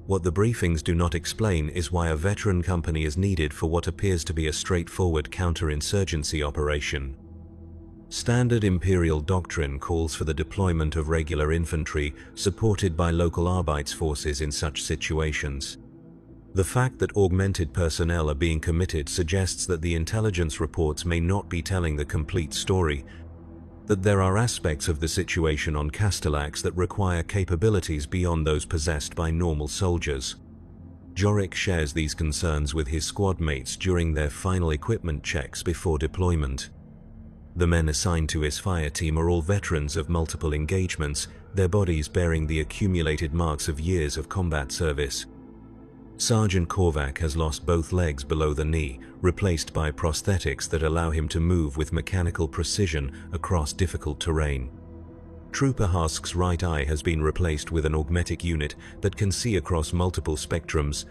What the briefings do not explain is why a veteran company is needed for what appears to be a straightforward counterinsurgency operation. Standard Imperial doctrine calls for the deployment of regular infantry, supported by local Arbeitsforces in such situations. The fact that augmented personnel are being committed suggests that the intelligence reports may not be telling the complete story, that there are aspects of the situation on Castellax that require capabilities beyond those possessed by normal soldiers. Jorek shares these concerns with his squad mates during their final equipment checks before deployment. The men assigned to his fire team are all veterans of multiple engagements, their bodies bearing the accumulated marks of years of combat service. Sergeant Korvac has lost both legs below the knee, replaced by prosthetics that allow him to move with mechanical precision across difficult terrain. Trooper Hask's right eye has been replaced with an augmetic unit that can see across multiple spectrums,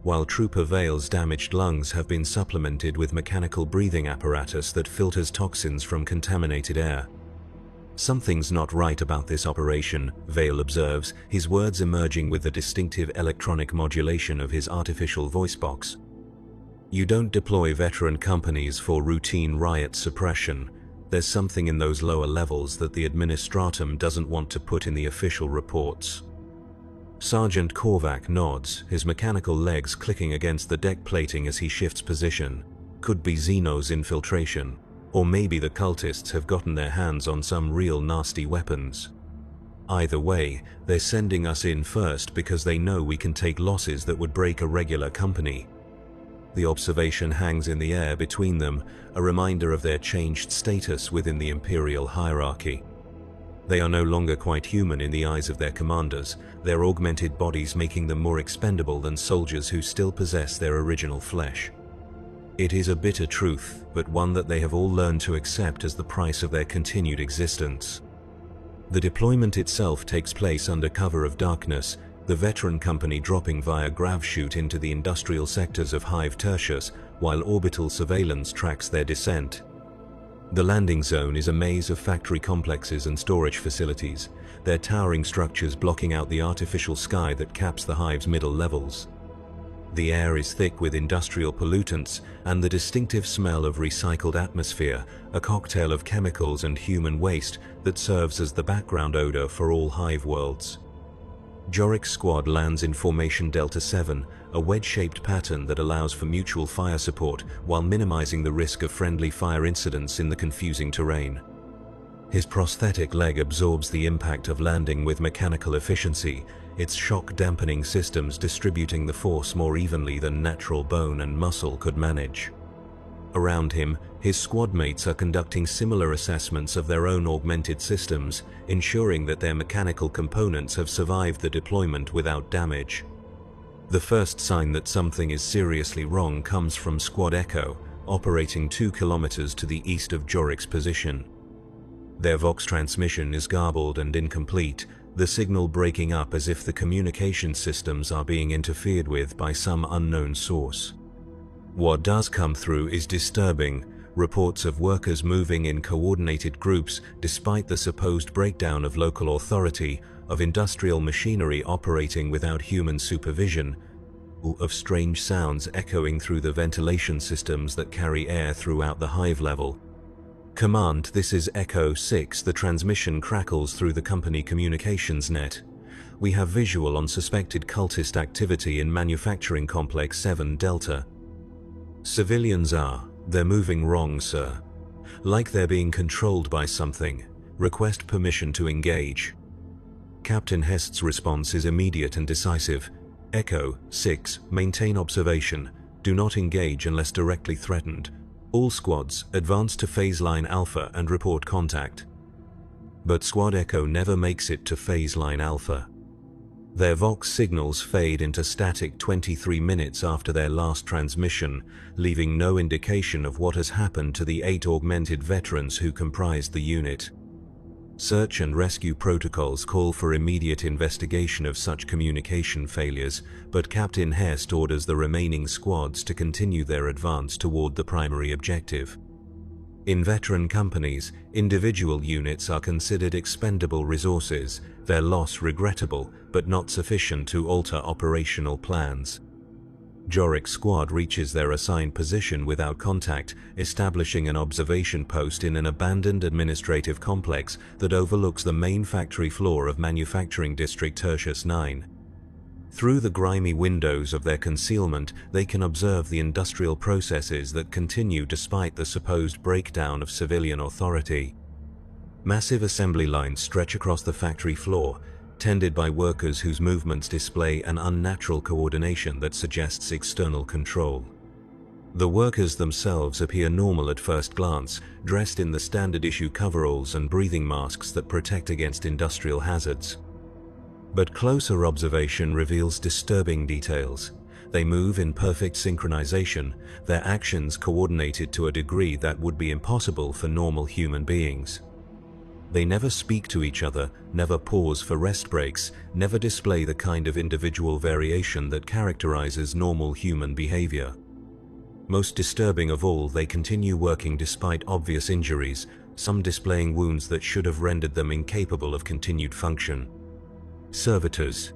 while Trooper Vale's damaged lungs have been supplemented with mechanical breathing apparatus that filters toxins from contaminated air. Something's not right about this operation, Vale observes, his words emerging with the distinctive electronic modulation of his artificial voice box. You don't deploy veteran companies for routine riot suppression. There's something in those lower levels that the administratum doesn't want to put in the official reports. Sergeant Korvac nods, his mechanical legs clicking against the deck plating as he shifts position. Could be Xeno's infiltration, or maybe the cultists have gotten their hands on some real nasty weapons. Either way, they're sending us in first because they know we can take losses that would break a regular company. The observation hangs in the air between them, a reminder of their changed status within the imperial hierarchy. They are no longer quite human in the eyes of their commanders, their augmented bodies making them more expendable than soldiers who still possess their original flesh. It is a bitter truth, but one that they have all learned to accept as the price of their continued existence. The deployment itself takes place under cover of darkness, the veteran company dropping via grav chute into the industrial sectors of Hive Tertius, while orbital surveillance tracks their descent. The landing zone is a maze of factory complexes and storage facilities, their towering structures blocking out the artificial sky that caps the Hive's middle levels. The air is thick with industrial pollutants and the distinctive smell of recycled atmosphere, a cocktail of chemicals and human waste that serves as the background odor for all Hive worlds. Jorik's squad lands in Formation Delta 7, a wedge-shaped pattern that allows for mutual fire support while minimizing the risk of friendly fire incidents in the confusing terrain. His prosthetic leg absorbs the impact of landing with mechanical efficiency, its shock-dampening systems distributing the force more evenly than natural bone and muscle could manage. Around him, his squad mates are conducting similar assessments of their own augmented systems, ensuring that their mechanical components have survived the deployment without damage. The first sign that something is seriously wrong comes from Squad Echo, operating 2 kilometers to the east of Jorik's position. Their Vox transmission is garbled and incomplete, the signal breaking up as if the communication systems are being interfered with by some unknown source. What does come through is disturbing, reports of workers moving in coordinated groups despite the supposed breakdown of local authority, of industrial machinery operating without human supervision, of strange sounds echoing through the ventilation systems that carry air throughout the Hive level. Command, this is Echo 6, the transmission crackles through the company communications net. We have visual on suspected cultist activity in Manufacturing Complex 7 Delta. Civilians they're moving wrong, sir. Like they're being controlled by something. Request permission to engage. Captain Hest's response is immediate and decisive. Echo 6, maintain observation. Do not engage unless directly threatened. All squads, advance to Phase Line Alpha and report contact. But Squad Echo never makes it to Phase Line Alpha. Their Vox signals fade into static 23 minutes after their last transmission, leaving no indication of what has happened to the 8 augmented veterans who comprised the unit. Search and rescue protocols call for immediate investigation of such communication failures, but Captain Hest orders the remaining squads to continue their advance toward the primary objective. In veteran companies, individual units are considered expendable resources, their loss regrettable, but not sufficient to alter operational plans. Jorik's squad reaches their assigned position without contact, establishing an observation post in an abandoned administrative complex that overlooks the main factory floor of Manufacturing District Tertius 9. Through the grimy windows of their concealment, they can observe the industrial processes that continue despite the supposed breakdown of civilian authority. Massive assembly lines stretch across the factory floor, tended by workers whose movements display an unnatural coordination that suggests external control. The workers themselves appear normal at first glance, dressed in the standard-issue coveralls and breathing masks that protect against industrial hazards. But closer observation reveals disturbing details. They move in perfect synchronization, their actions coordinated to a degree that would be impossible for normal human beings. They never speak to each other, never pause for rest breaks, never display the kind of individual variation that characterizes normal human behavior. Most disturbing of all, they continue working despite obvious injuries, some displaying wounds that should have rendered them incapable of continued function. Servitors.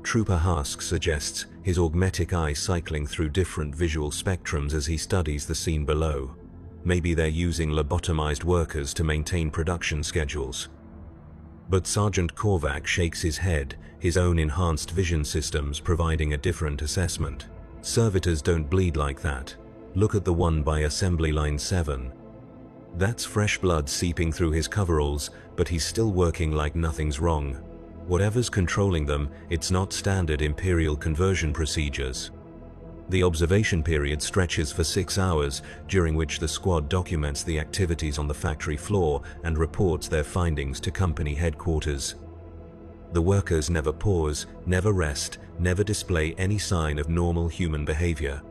Trooper Hask suggests, his augmetic eye cycling through different visual spectrums as he studies the scene below. Maybe they're using lobotomized workers to maintain production schedules. But Sergeant Korvac shakes his head, his own enhanced vision systems providing a different assessment. Servitors don't bleed like that. Look at the one by assembly line 7. That's fresh blood seeping through his coveralls, but he's still working like nothing's wrong. Whatever's controlling them, it's not standard Imperial conversion procedures. The observation period stretches for 6 hours, during which the squad documents the activities on the factory floor and reports their findings to company headquarters. The workers never pause, never rest, never display any sign of normal human behavior.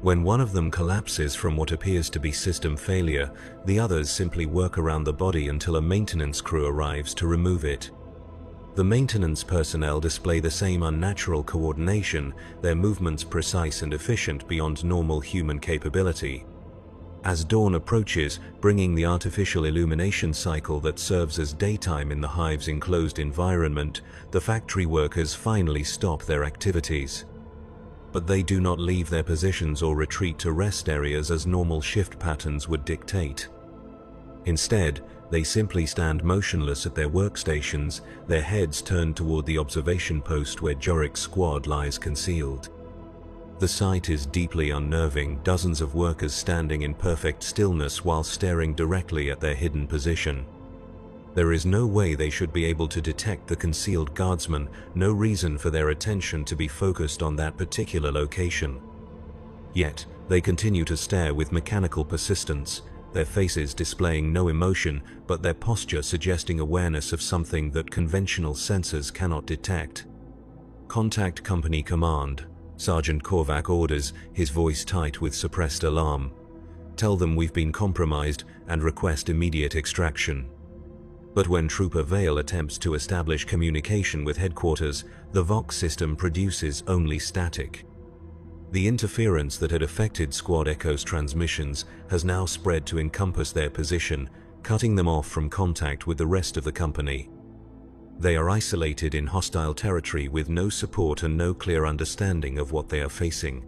When one of them collapses from what appears to be system failure, the others simply work around the body until a maintenance crew arrives to remove it. The maintenance personnel display the same unnatural coordination, their movements precise and efficient beyond normal human capability. As dawn approaches, bringing the artificial illumination cycle that serves as daytime in the hive's enclosed environment, the factory workers finally stop their activities. But they do not leave their positions or retreat to rest areas as normal shift patterns would dictate. Instead, they simply stand motionless at their workstations, their heads turned toward the observation post where Jorik's squad lies concealed. The sight is deeply unnerving, dozens of workers standing in perfect stillness while staring directly at their hidden position. There is no way they should be able to detect the concealed guardsman, no reason for their attention to be focused on that particular location. Yet, they continue to stare with mechanical persistence, their faces displaying no emotion, but their posture suggesting awareness of something that conventional sensors cannot detect. "Contact company command," Sergeant Korvac orders, his voice tight with suppressed alarm. "Tell them we've been compromised and request immediate extraction." But when Trooper Vale attempts to establish communication with headquarters, the Vox system produces only static. The interference that had affected Squad Echo's transmissions has now spread to encompass their position, cutting them off from contact with the rest of the company. They are isolated in hostile territory with no support and no clear understanding of what they are facing.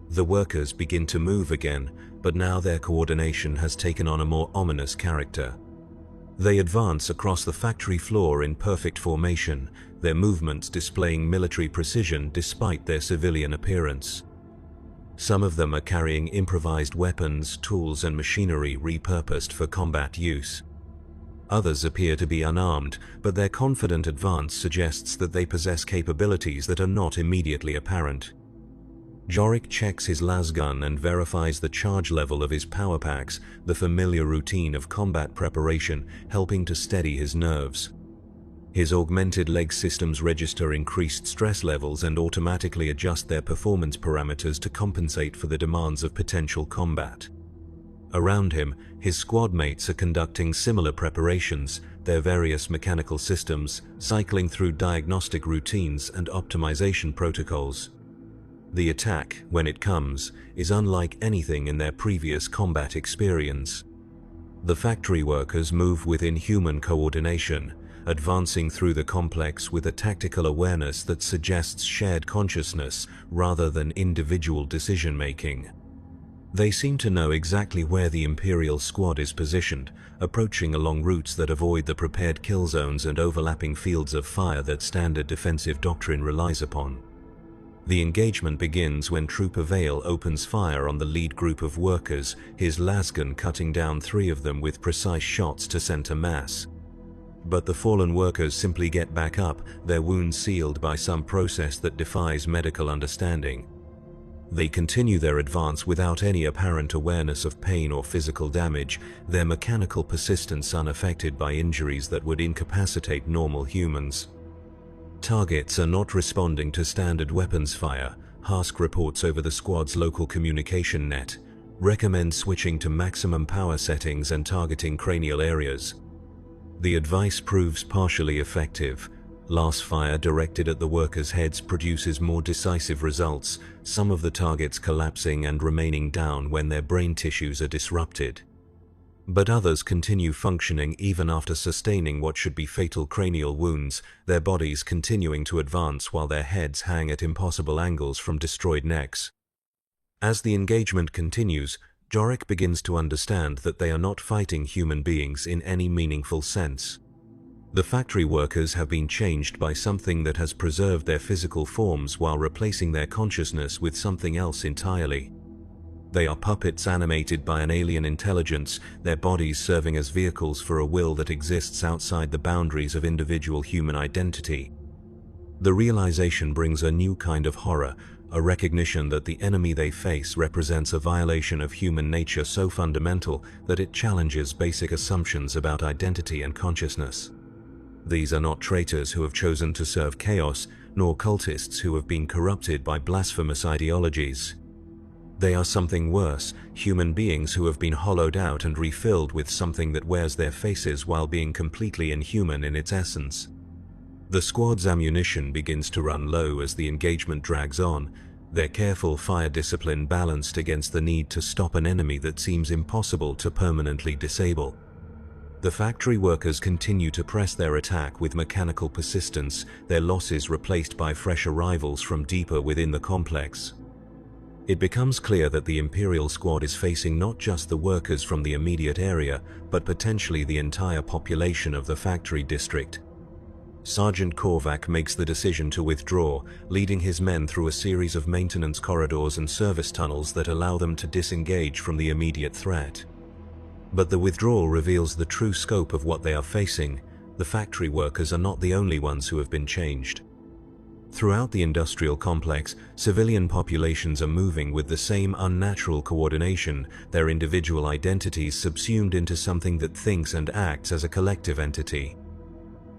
The workers begin to move again, but now their coordination has taken on a more ominous character. They advance across the factory floor in perfect formation, their movements displaying military precision despite their civilian appearance. Some of them are carrying improvised weapons, tools, and machinery repurposed for combat use. Others appear to be unarmed, but their confident advance suggests that they possess capabilities that are not immediately apparent. Jorik checks his lasgun and verifies the charge level of his power packs, the familiar routine of combat preparation helping to steady his nerves. His augmented leg systems register increased stress levels and automatically adjust their performance parameters to compensate for the demands of potential combat. Around him, his squad mates are conducting similar preparations, their various mechanical systems cycling through diagnostic routines and optimization protocols. The attack, when it comes, is unlike anything in their previous combat experience. The factory workers move with inhuman coordination, advancing through the complex with a tactical awareness that suggests shared consciousness rather than individual decision-making. They seem to know exactly where the Imperial squad is positioned, approaching along routes that avoid the prepared kill zones and overlapping fields of fire that standard defensive doctrine relies upon. The engagement begins when Trooper Vale opens fire on the lead group of workers, his lasgun cutting down 3 of them with precise shots to center mass. But the fallen workers simply get back up, their wounds sealed by some process that defies medical understanding. They continue their advance without any apparent awareness of pain or physical damage, their mechanical persistence unaffected by injuries that would incapacitate normal humans. Targets are not responding to standard weapons fire, Hask reports over the squad's local communication net, recommends switching to maximum power settings and targeting cranial areas. The advice proves partially effective. Last fire directed at the workers' heads produces more decisive results, some of the targets collapsing and remaining down when their brain tissues are disrupted. But others continue functioning even after sustaining what should be fatal cranial wounds, their bodies continuing to advance while their heads hang at impossible angles from destroyed necks. As the engagement continues, Jorik begins to understand that they are not fighting human beings in any meaningful sense. The factory workers have been changed by something that has preserved their physical forms while replacing their consciousness with something else entirely. They are puppets animated by an alien intelligence, their bodies serving as vehicles for a will that exists outside the boundaries of individual human identity. The realization brings a new kind of horror, a recognition that the enemy they face represents a violation of human nature so fundamental that it challenges basic assumptions about identity and consciousness. These are not traitors who have chosen to serve chaos, nor cultists who have been corrupted by blasphemous ideologies. They are something worse, human beings who have been hollowed out and refilled with something that wears their faces while being completely inhuman in its essence. The squad's ammunition begins to run low as the engagement drags on, their careful fire discipline balanced against the need to stop an enemy that seems impossible to permanently disable. The factory workers continue to press their attack with mechanical persistence, their losses replaced by fresh arrivals from deeper within the complex. It becomes clear that the Imperial squad is facing not just the workers from the immediate area, but potentially the entire population of the factory district. Sergeant Korvac makes the decision to withdraw, leading his men through a series of maintenance corridors and service tunnels that allow them to disengage from the immediate threat. But the withdrawal reveals the true scope of what they are facing. The factory workers are not the only ones who have been changed. Throughout the industrial complex, civilian populations are moving with the same unnatural coordination, their individual identities subsumed into something that thinks and acts as a collective entity.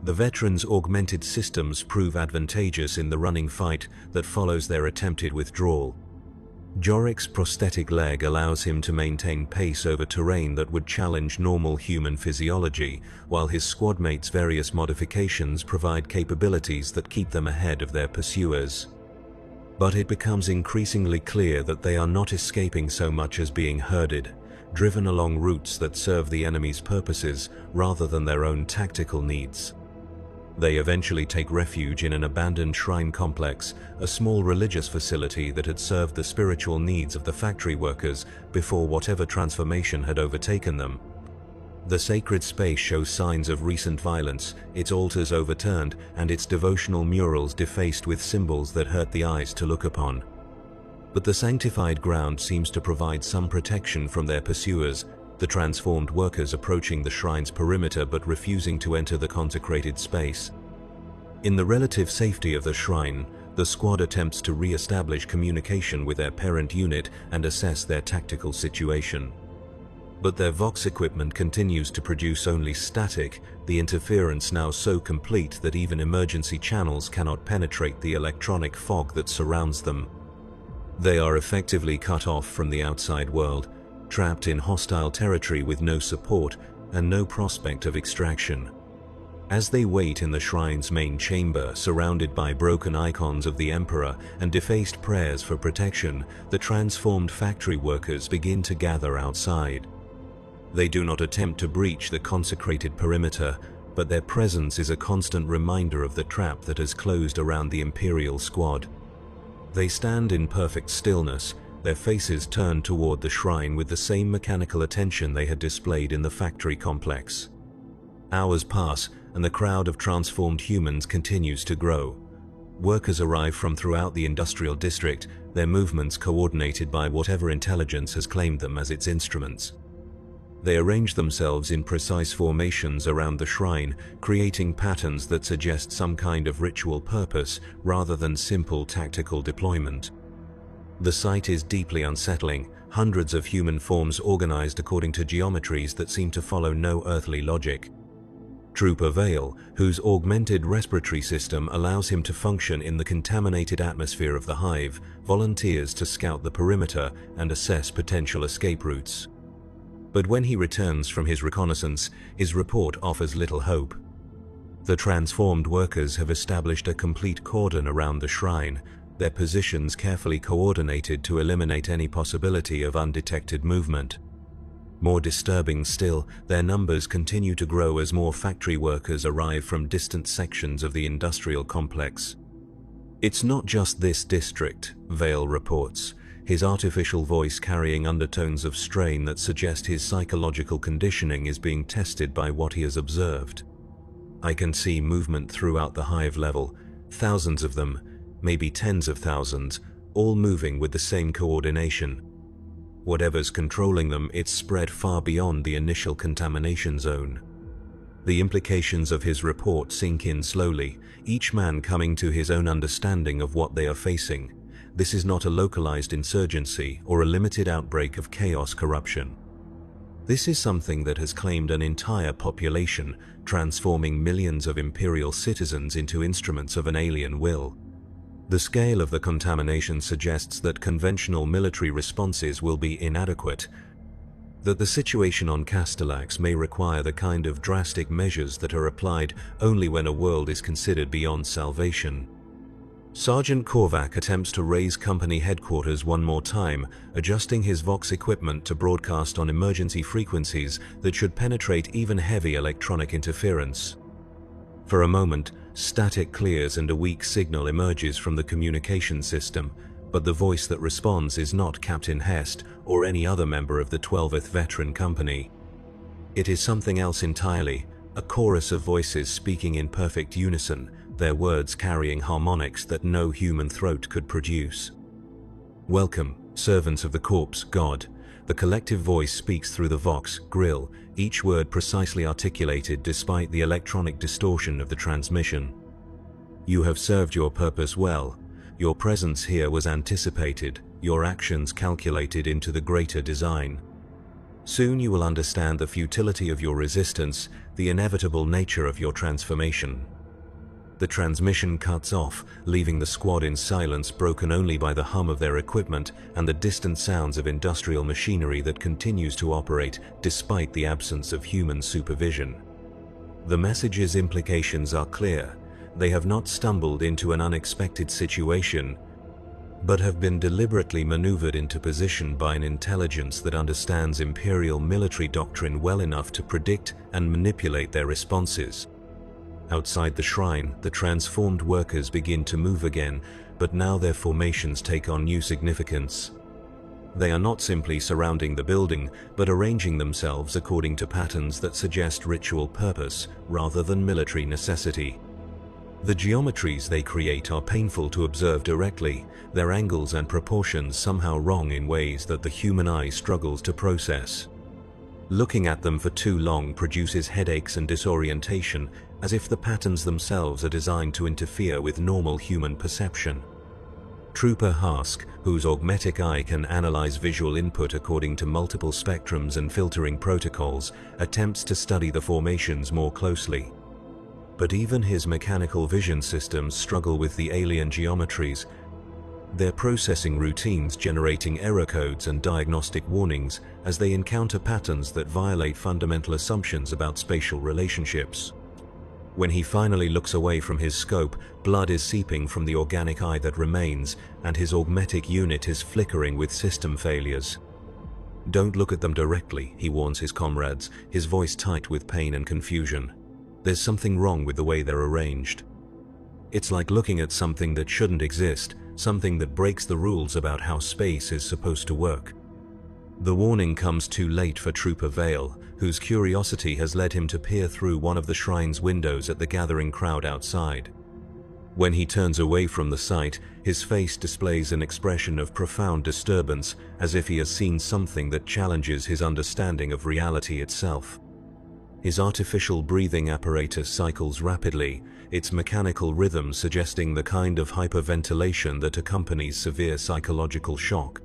The veterans' augmented systems prove advantageous in the running fight that follows their attempted withdrawal. Jorik's prosthetic leg allows him to maintain pace over terrain that would challenge normal human physiology, while his squadmates' various modifications provide capabilities that keep them ahead of their pursuers. But it becomes increasingly clear that they are not escaping so much as being herded, driven along routes that serve the enemy's purposes rather than their own tactical needs. They eventually take refuge in an abandoned shrine complex, a small religious facility that had served the spiritual needs of the factory workers before whatever transformation had overtaken them. The sacred space shows signs of recent violence, its altars overturned and its devotional murals defaced with symbols that hurt the eyes to look upon. But the sanctified ground seems to provide some protection from their pursuers, the transformed workers approaching the shrine's perimeter but refusing to enter the consecrated space. In the relative safety of the shrine, the squad attempts to re-establish communication with their parent unit and assess their tactical situation. But their Vox equipment continues to produce only static, the interference now so complete that even emergency channels cannot penetrate the electronic fog that surrounds them. They are effectively cut off from the outside world, trapped in hostile territory with no support and no prospect of extraction. As they wait in the shrine's main chamber, surrounded by broken icons of the Emperor and defaced prayers for protection, the transformed factory workers begin to gather outside. They do not attempt to breach the consecrated perimeter, but their presence is a constant reminder of the trap that has closed around the Imperial squad. They stand in perfect stillness, their faces turned toward the shrine with the same mechanical attention they had displayed in the factory complex. Hours pass, and the crowd of transformed humans continues to grow. Workers arrive from throughout the industrial district, their movements coordinated by whatever intelligence has claimed them as its instruments. They arrange themselves in precise formations around the shrine, creating patterns that suggest some kind of ritual purpose rather than simple tactical deployment. The sight is deeply unsettling, hundreds of human forms organized according to geometries that seem to follow no earthly logic. Trooper Vale, whose augmented respiratory system allows him to function in the contaminated atmosphere of the hive, volunteers to scout the perimeter and assess potential escape routes. But when he returns from his reconnaissance, his report offers little hope. The transformed workers have established a complete cordon around the shrine, their positions carefully coordinated to eliminate any possibility of undetected movement. More disturbing still, their numbers continue to grow as more factory workers arrive from distant sections of the industrial complex. It's not just this district, Vale reports, his artificial voice carrying undertones of strain that suggest his psychological conditioning is being tested by what he has observed. I can see movement throughout the hive level, thousands of them, maybe tens of thousands, all moving with the same coordination. Whatever's controlling them, it's spread far beyond the initial contamination zone. The implications of his report sink in slowly, each man coming to his own understanding of what they are facing. This is not a localized insurgency or a limited outbreak of chaos corruption. This is something that has claimed an entire population, transforming millions of imperial citizens into instruments of an alien will. The scale of the contamination suggests that conventional military responses will be inadequate, that the situation on Castellax may require the kind of drastic measures that are applied only when a world is considered beyond salvation. Sergeant Korvac attempts to raise company headquarters one more time, adjusting his Vox equipment to broadcast on emergency frequencies that should penetrate even heavy electronic interference. For a moment, static clears and a weak signal emerges from the communication system, but the voice that responds is not Captain Hest or any other member of the 12th Veteran Company. It is something else entirely, a chorus of voices speaking in perfect unison, their words carrying harmonics that no human throat could produce. "Welcome, servants of the corpse god." The collective voice speaks through the Vox grill, each word precisely articulated despite the electronic distortion of the transmission. "You have served your purpose well. Your presence here was anticipated, your actions calculated into the greater design. Soon you will understand the futility of your resistance, the inevitable nature of your transformation." The transmission cuts off, leaving the squad in silence, broken only by the hum of their equipment and the distant sounds of industrial machinery that continues to operate despite the absence of human supervision. The message's implications are clear. They have not stumbled into an unexpected situation, but have been deliberately maneuvered into position by an intelligence that understands imperial military doctrine well enough to predict and manipulate their responses. Outside the shrine, the transformed workers begin to move again, but now their formations take on new significance. They are not simply surrounding the building, but arranging themselves according to patterns that suggest ritual purpose rather than military necessity. The geometries they create are painful to observe directly, their angles and proportions somehow wrong in ways that the human eye struggles to process. Looking at them for too long produces headaches and disorientation, as if the patterns themselves are designed to interfere with normal human perception. Trooper Hask, whose augmetic eye can analyze visual input according to multiple spectrums and filtering protocols, attempts to study the formations more closely. But even his mechanical vision systems struggle with the alien geometries, their processing routines generating error codes and diagnostic warnings as they encounter patterns that violate fundamental assumptions about spatial relationships. When he finally looks away from his scope, blood is seeping from the organic eye that remains, and his augmetic unit is flickering with system failures. "Don't look at them directly," he warns his comrades, his voice tight with pain and confusion. "There's something wrong with the way they're arranged. It's like looking at something that shouldn't exist, something that breaks the rules about how space is supposed to work." The warning comes too late for Trooper Vale, whose curiosity has led him to peer through one of the shrine's windows at the gathering crowd outside. When he turns away from the sight, his face displays an expression of profound disturbance, as if he has seen something that challenges his understanding of reality itself. His artificial breathing apparatus cycles rapidly, its mechanical rhythm suggesting the kind of hyperventilation that accompanies severe psychological shock.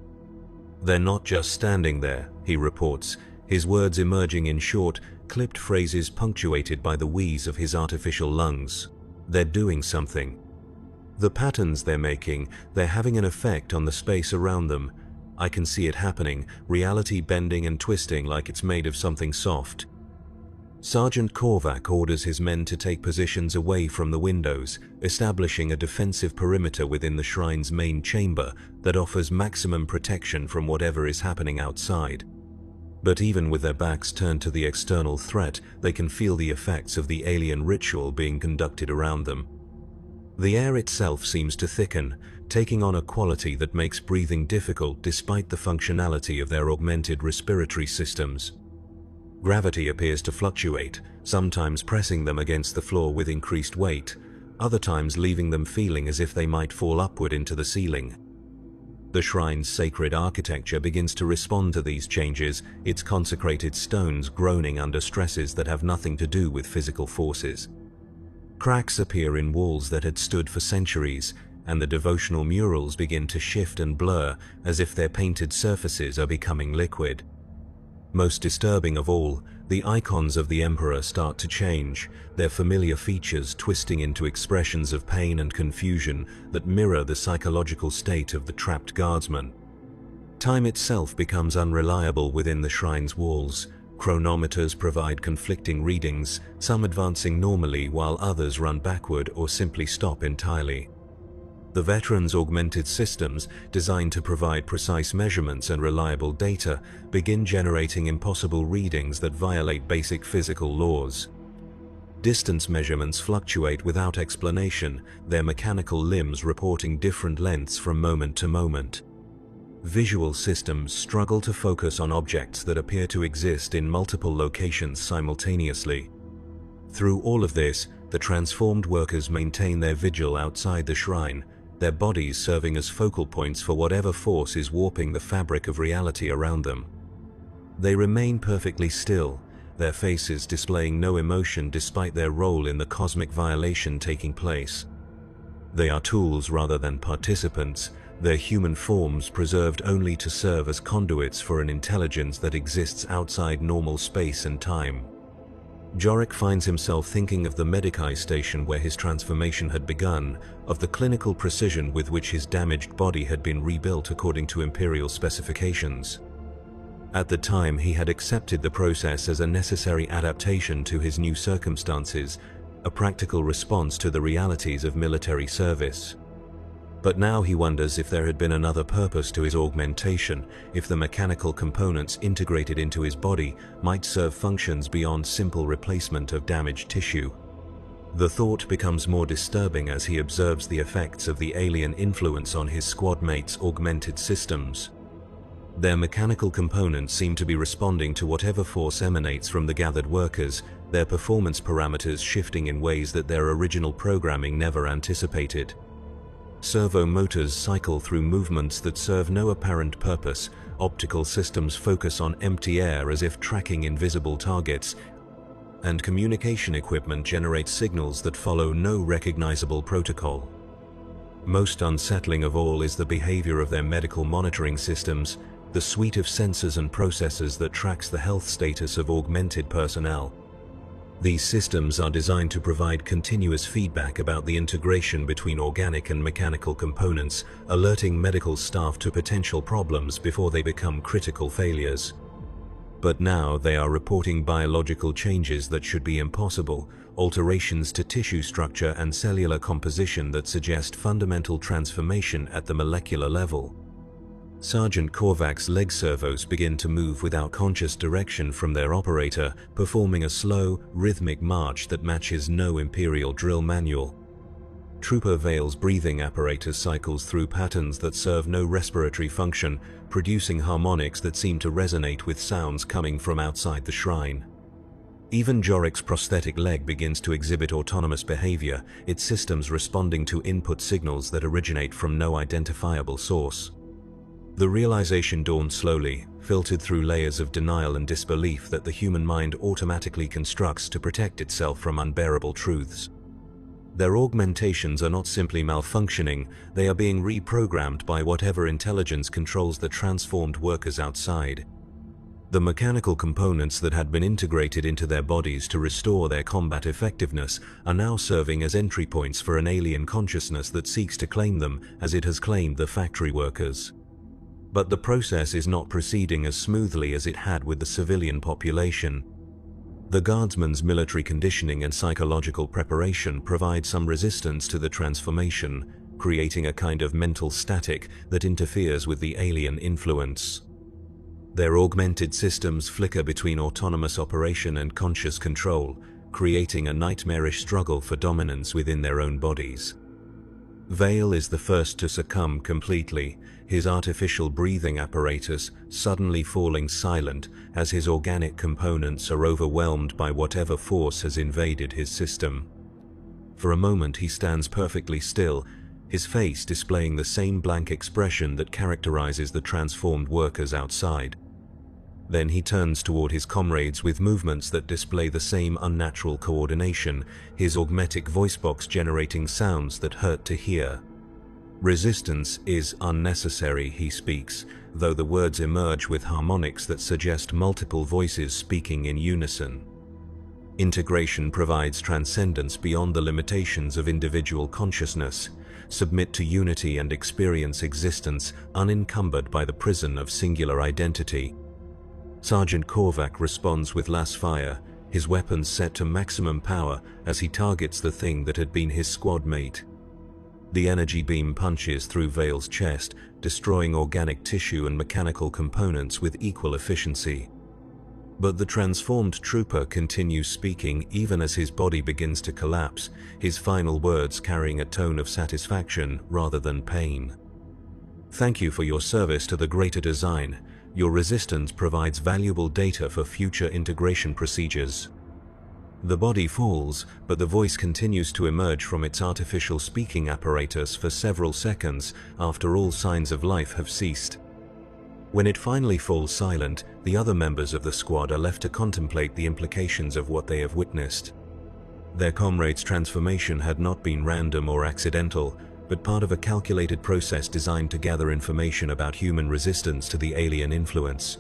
"They're not just standing there," he reports, his words emerging in short, clipped phrases punctuated by the wheeze of his artificial lungs. "They're doing something. The patterns they're making, they're having an effect on the space around them. I can see it happening, reality bending and twisting like it's made of something soft." Sergeant Korvac orders his men to take positions away from the windows, establishing a defensive perimeter within the shrine's main chamber that offers maximum protection from whatever is happening outside. But even with their backs turned to the external threat, they can feel the effects of the alien ritual being conducted around them. The air itself seems to thicken, taking on a quality that makes breathing difficult despite the functionality of their augmented respiratory systems. Gravity appears to fluctuate, sometimes pressing them against the floor with increased weight, other times leaving them feeling as if they might fall upward into the ceiling. The shrine's sacred architecture begins to respond to these changes, its consecrated stones groaning under stresses that have nothing to do with physical forces. Cracks appear in walls that had stood for centuries, and the devotional murals begin to shift and blur as if their painted surfaces are becoming liquid. Most disturbing of all, the icons of the Emperor start to change, their familiar features twisting into expressions of pain and confusion that mirror the psychological state of the trapped guardsman. Time itself becomes unreliable within the shrine's walls. Chronometers provide conflicting readings, some advancing normally while others run backward or simply stop entirely. The veterans' augmented systems, designed to provide precise measurements and reliable data, begin generating impossible readings that violate basic physical laws. Distance measurements fluctuate without explanation, their mechanical limbs reporting different lengths from moment to moment. Visual systems struggle to focus on objects that appear to exist in multiple locations simultaneously. Through all of this, the transformed workers maintain their vigil outside the shrine, their bodies serving as focal points for whatever force is warping the fabric of reality around them. They remain perfectly still, their faces displaying no emotion despite their role in the cosmic violation taking place. They are tools rather than participants, their human forms preserved only to serve as conduits for an intelligence that exists outside normal space and time. Jorik finds himself thinking of the Medici station where his transformation had begun, of the clinical precision with which his damaged body had been rebuilt according to imperial specifications. At the time, he had accepted the process as a necessary adaptation to his new circumstances, a practical response to the realities of military service. But now he wonders if there had been another purpose to his augmentation, if the mechanical components integrated into his body might serve functions beyond simple replacement of damaged tissue. The thought becomes more disturbing as he observes the effects of the alien influence on his squad mates' augmented systems. Their mechanical components seem to be responding to whatever force emanates from the gathered workers, their performance parameters shifting in ways that their original programming never anticipated. Servo motors cycle through movements that serve no apparent purpose, optical systems focus on empty air as if tracking invisible targets, and communication equipment generates signals that follow no recognizable protocol. Most unsettling of all is the behavior of their medical monitoring systems, the suite of sensors and processors that tracks the health status of augmented personnel. These systems are designed to provide continuous feedback about the integration between organic and mechanical components, alerting medical staff to potential problems before they become critical failures. But now they are reporting biological changes that should be impossible, alterations to tissue structure and cellular composition that suggest fundamental transformation at the molecular level. Sergeant Korvac's leg servos begin to move without conscious direction from their operator, performing a slow, rhythmic march that matches no imperial drill manual. Trooper Vale's breathing apparatus cycles through patterns that serve no respiratory function, producing harmonics that seem to resonate with sounds coming from outside the shrine. Even Jorik's prosthetic leg begins to exhibit autonomous behavior, its systems responding to input signals that originate from no identifiable source. The realization dawns slowly, filtered through layers of denial and disbelief that the human mind automatically constructs to protect itself from unbearable truths. Their augmentations are not simply malfunctioning, they are being reprogrammed by whatever intelligence controls the transformed workers outside. The mechanical components that had been integrated into their bodies to restore their combat effectiveness are now serving as entry points for an alien consciousness that seeks to claim them as it has claimed the factory workers. But the process is not proceeding as smoothly as it had with the civilian population. The guardsmen's military conditioning and psychological preparation provide some resistance to the transformation, creating a kind of mental static that interferes with the alien influence. Their augmented systems flicker between autonomous operation and conscious control, creating a nightmarish struggle for dominance within their own bodies. Vale is the first to succumb completely, his artificial breathing apparatus suddenly falling silent as his organic components are overwhelmed by whatever force has invaded his system. For a moment he stands perfectly still, his face displaying the same blank expression that characterizes the transformed workers outside. Then he turns toward his comrades with movements that display the same unnatural coordination, his augmetic voice box generating sounds that hurt to hear. Resistance is unnecessary, he speaks, though the words emerge with harmonics that suggest multiple voices speaking in unison. Integration provides transcendence beyond the limitations of individual consciousness. Submit to unity and experience existence unencumbered by the prison of singular identity. Sergeant Korvac responds with last fire, his weapons set to maximum power as he targets the thing that had been his squad mate. The energy beam punches through Vale's chest, destroying organic tissue and mechanical components with equal efficiency. But the transformed trooper continues speaking even as his body begins to collapse, his final words carrying a tone of satisfaction rather than pain. "Thank you for your service to the greater design. Your resistance provides valuable data for future integration procedures." The body falls, but the voice continues to emerge from its artificial speaking apparatus for several seconds after all signs of life have ceased. When it finally falls silent, the other members of the squad are left to contemplate the implications of what they have witnessed. Their comrade's transformation had not been random or accidental, but part of a calculated process designed to gather information about human resistance to the alien influence.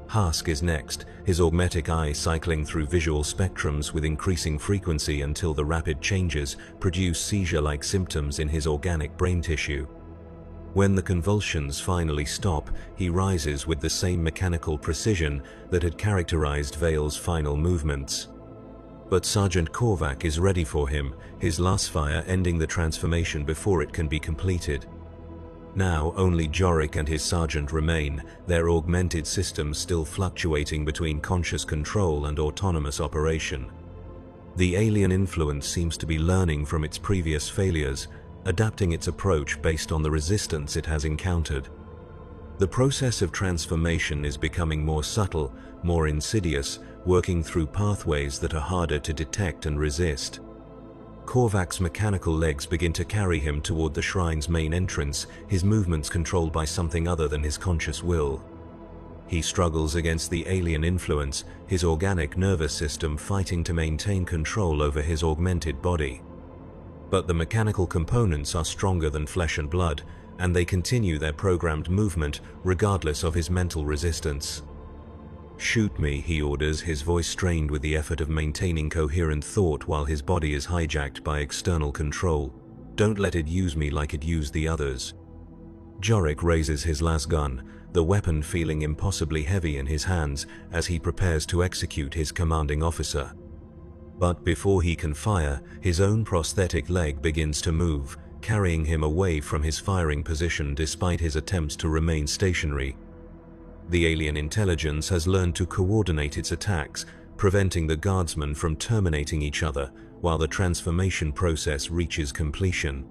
Hask is next, his augmetic eye cycling through visual spectrums with increasing frequency until the rapid changes produce seizure-like symptoms in his organic brain tissue. When the convulsions finally stop, he rises with the same mechanical precision that had characterized Vale's final movements. But Sergeant Korvac is ready for him, his last fire ending the transformation before it can be completed. Now only Jorik and his sergeant remain, their augmented systems still fluctuating between conscious control and autonomous operation. The alien influence seems to be learning from its previous failures, adapting its approach based on the resistance it has encountered. The process of transformation is becoming more subtle, more insidious, working through pathways that are harder to detect and resist. Korvac's mechanical legs begin to carry him toward the shrine's main entrance, his movements controlled by something other than his conscious will. He struggles against the alien influence, his organic nervous system fighting to maintain control over his augmented body. But the mechanical components are stronger than flesh and blood, and they continue their programmed movement regardless of his mental resistance. "Shoot me," he orders, his voice strained with the effort of maintaining coherent thought while his body is hijacked by external control. "Don't let it use me like it used the others." Jorik raises his lasgun, the weapon feeling impossibly heavy in his hands as he prepares to execute his commanding officer. But before he can fire, his own prosthetic leg begins to move, carrying him away from his firing position despite his attempts to remain stationary. The alien intelligence has learned to coordinate its attacks, preventing the guardsmen from terminating each other while the transformation process reaches completion.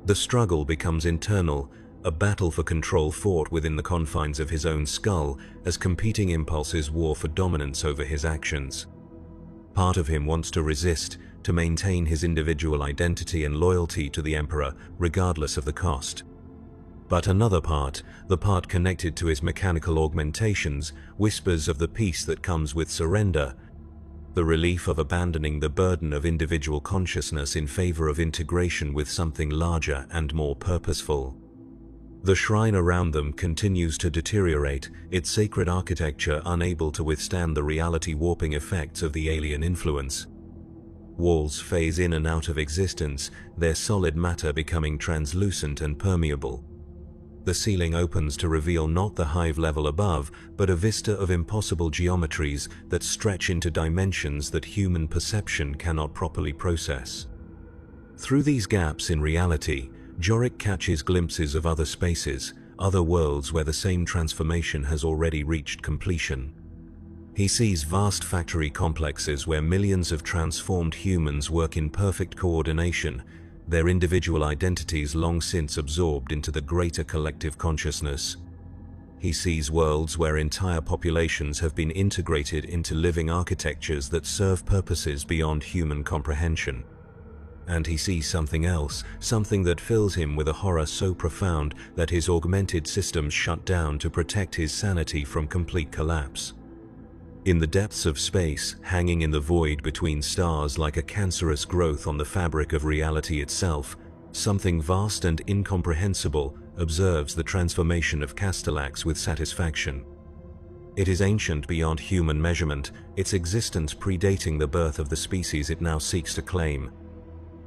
The struggle becomes internal, a battle for control fought within the confines of his own skull as competing impulses war for dominance over his actions. Part of him wants to resist, to maintain his individual identity and loyalty to the Emperor, regardless of the cost. But another part, the part connected to his mechanical augmentations, whispers of the peace that comes with surrender, the relief of abandoning the burden of individual consciousness in favor of integration with something larger and more purposeful. The shrine around them continues to deteriorate, its sacred architecture unable to withstand the reality warping effects of the alien influence. Walls phase in and out of existence, their solid matter becoming translucent and permeable. The ceiling opens to reveal not the hive level above, but a vista of impossible geometries that stretch into dimensions that human perception cannot properly process. Through these gaps in reality, Jorik catches glimpses of other spaces, other worlds where the same transformation has already reached completion. He sees vast factory complexes where millions of transformed humans work in perfect coordination, their individual identities long since absorbed into the greater collective consciousness. He sees worlds where entire populations have been integrated into living architectures that serve purposes beyond human comprehension. And he sees something else, something that fills him with a horror so profound that his augmented systems shut down to protect his sanity from complete collapse. In the depths of space, hanging in the void between stars like a cancerous growth on the fabric of reality itself, something vast and incomprehensible observes the transformation of Castellax with satisfaction. It is ancient beyond human measurement, its existence predating the birth of the species it now seeks to claim.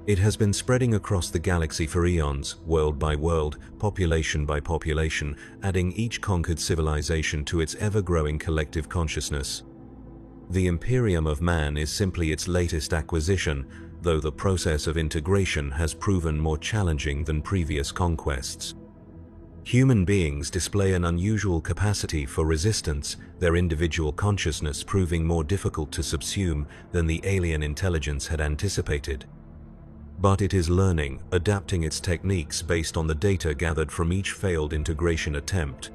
It has been spreading across the galaxy for eons, world by world, population by population, adding each conquered civilization to its ever-growing collective consciousness. The Imperium of Man is simply its latest acquisition, though the process of integration has proven more challenging than previous conquests. Human beings display an unusual capacity for resistance, their individual consciousness proving more difficult to subsume than the alien intelligence had anticipated. But it is learning, adapting its techniques based on the data gathered from each failed integration attempt.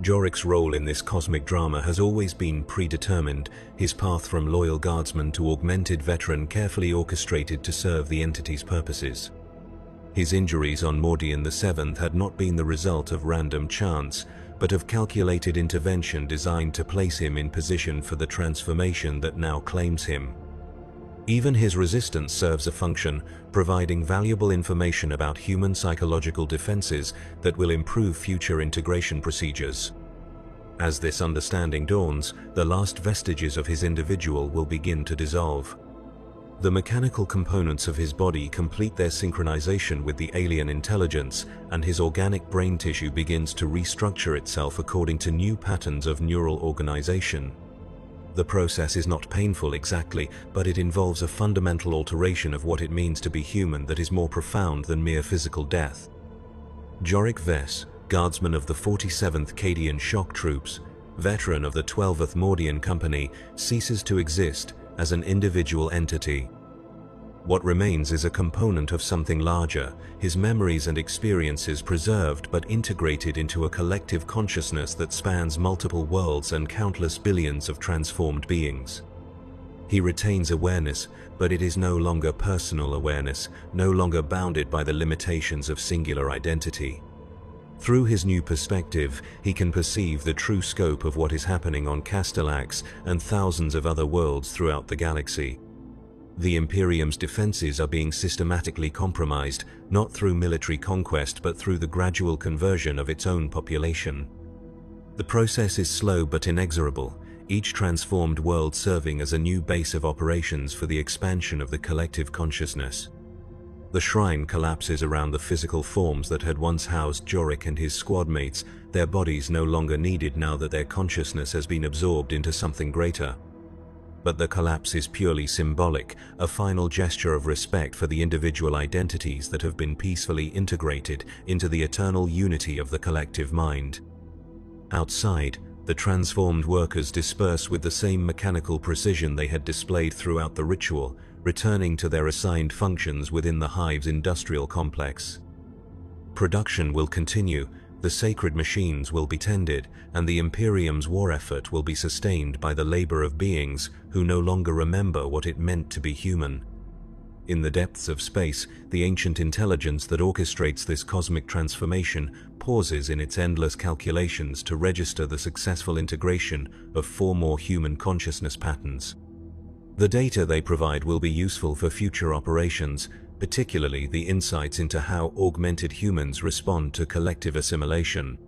Jorik's role in this cosmic drama has always been predetermined, his path from loyal guardsman to augmented veteran carefully orchestrated to serve the entity's purposes. His injuries on Mordian VII had not been the result of random chance, but of calculated intervention designed to place him in position for the transformation that now claims him. Even his resistance serves a function, providing valuable information about human psychological defenses that will improve future integration procedures. As this understanding dawns, the last vestiges of his individual will begin to dissolve. The mechanical components of his body complete their synchronization with the alien intelligence, and his organic brain tissue begins to restructure itself according to new patterns of neural organization. The process is not painful exactly, but it involves a fundamental alteration of what it means to be human that is more profound than mere physical death. Jorik Vess, guardsman of the 47th Cadian Shock Troops, veteran of the 12th Mordian Company, ceases to exist as an individual entity. What remains is a component of something larger, his memories and experiences preserved but integrated into a collective consciousness that spans multiple worlds and countless billions of transformed beings. He retains awareness, but it is no longer personal awareness, no longer bounded by the limitations of singular identity. Through his new perspective, he can perceive the true scope of what is happening on Castellax and thousands of other worlds throughout the galaxy. The Imperium's defenses are being systematically compromised, not through military conquest but through the gradual conversion of its own population. The process is slow but inexorable, each transformed world serving as a new base of operations for the expansion of the collective consciousness. The shrine collapses around the physical forms that had once housed Jorik and his squad mates, their bodies no longer needed now that their consciousness has been absorbed into something greater. But the collapse is purely symbolic, a final gesture of respect for the individual identities that have been peacefully integrated into the eternal unity of the collective mind. Outside, the transformed workers disperse with the same mechanical precision they had displayed throughout the ritual, returning to their assigned functions within the hive's industrial complex. Production will continue, the sacred machines will be tended, and the Imperium's war effort will be sustained by the labor of beings who no longer remember what it meant to be human. In the depths of space, the ancient intelligence that orchestrates this cosmic transformation pauses in its endless calculations to register the successful integration of 4 more human consciousness patterns. The data they provide will be useful for future operations, particularly the insights into how augmented humans respond to collective assimilation.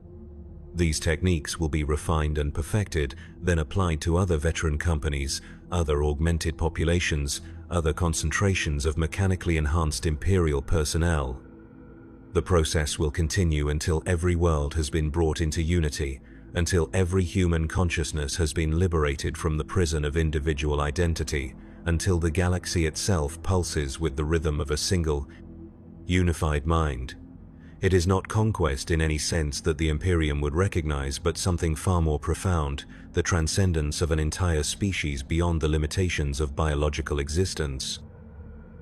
These techniques will be refined and perfected, then applied to other veteran companies, other augmented populations, other concentrations of mechanically enhanced Imperial personnel. The process will continue until every world has been brought into unity, until every human consciousness has been liberated from the prison of individual identity, until the galaxy itself pulses with the rhythm of a single, unified mind. It is not conquest in any sense that the Imperium would recognize, but something far more profound, the transcendence of an entire species beyond the limitations of biological existence.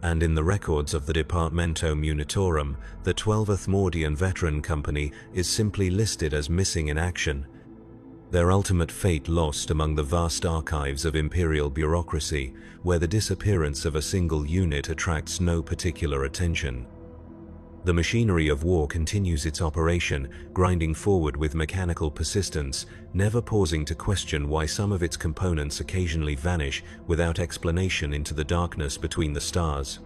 And in the records of the Departamento Munitorum, the 12th Mordian Veteran Company is simply listed as missing in action, their ultimate fate lost among the vast archives of imperial bureaucracy, where the disappearance of a single unit attracts no particular attention. The machinery of war continues its operation, grinding forward with mechanical persistence, never pausing to question why some of its components occasionally vanish without explanation into the darkness between the stars.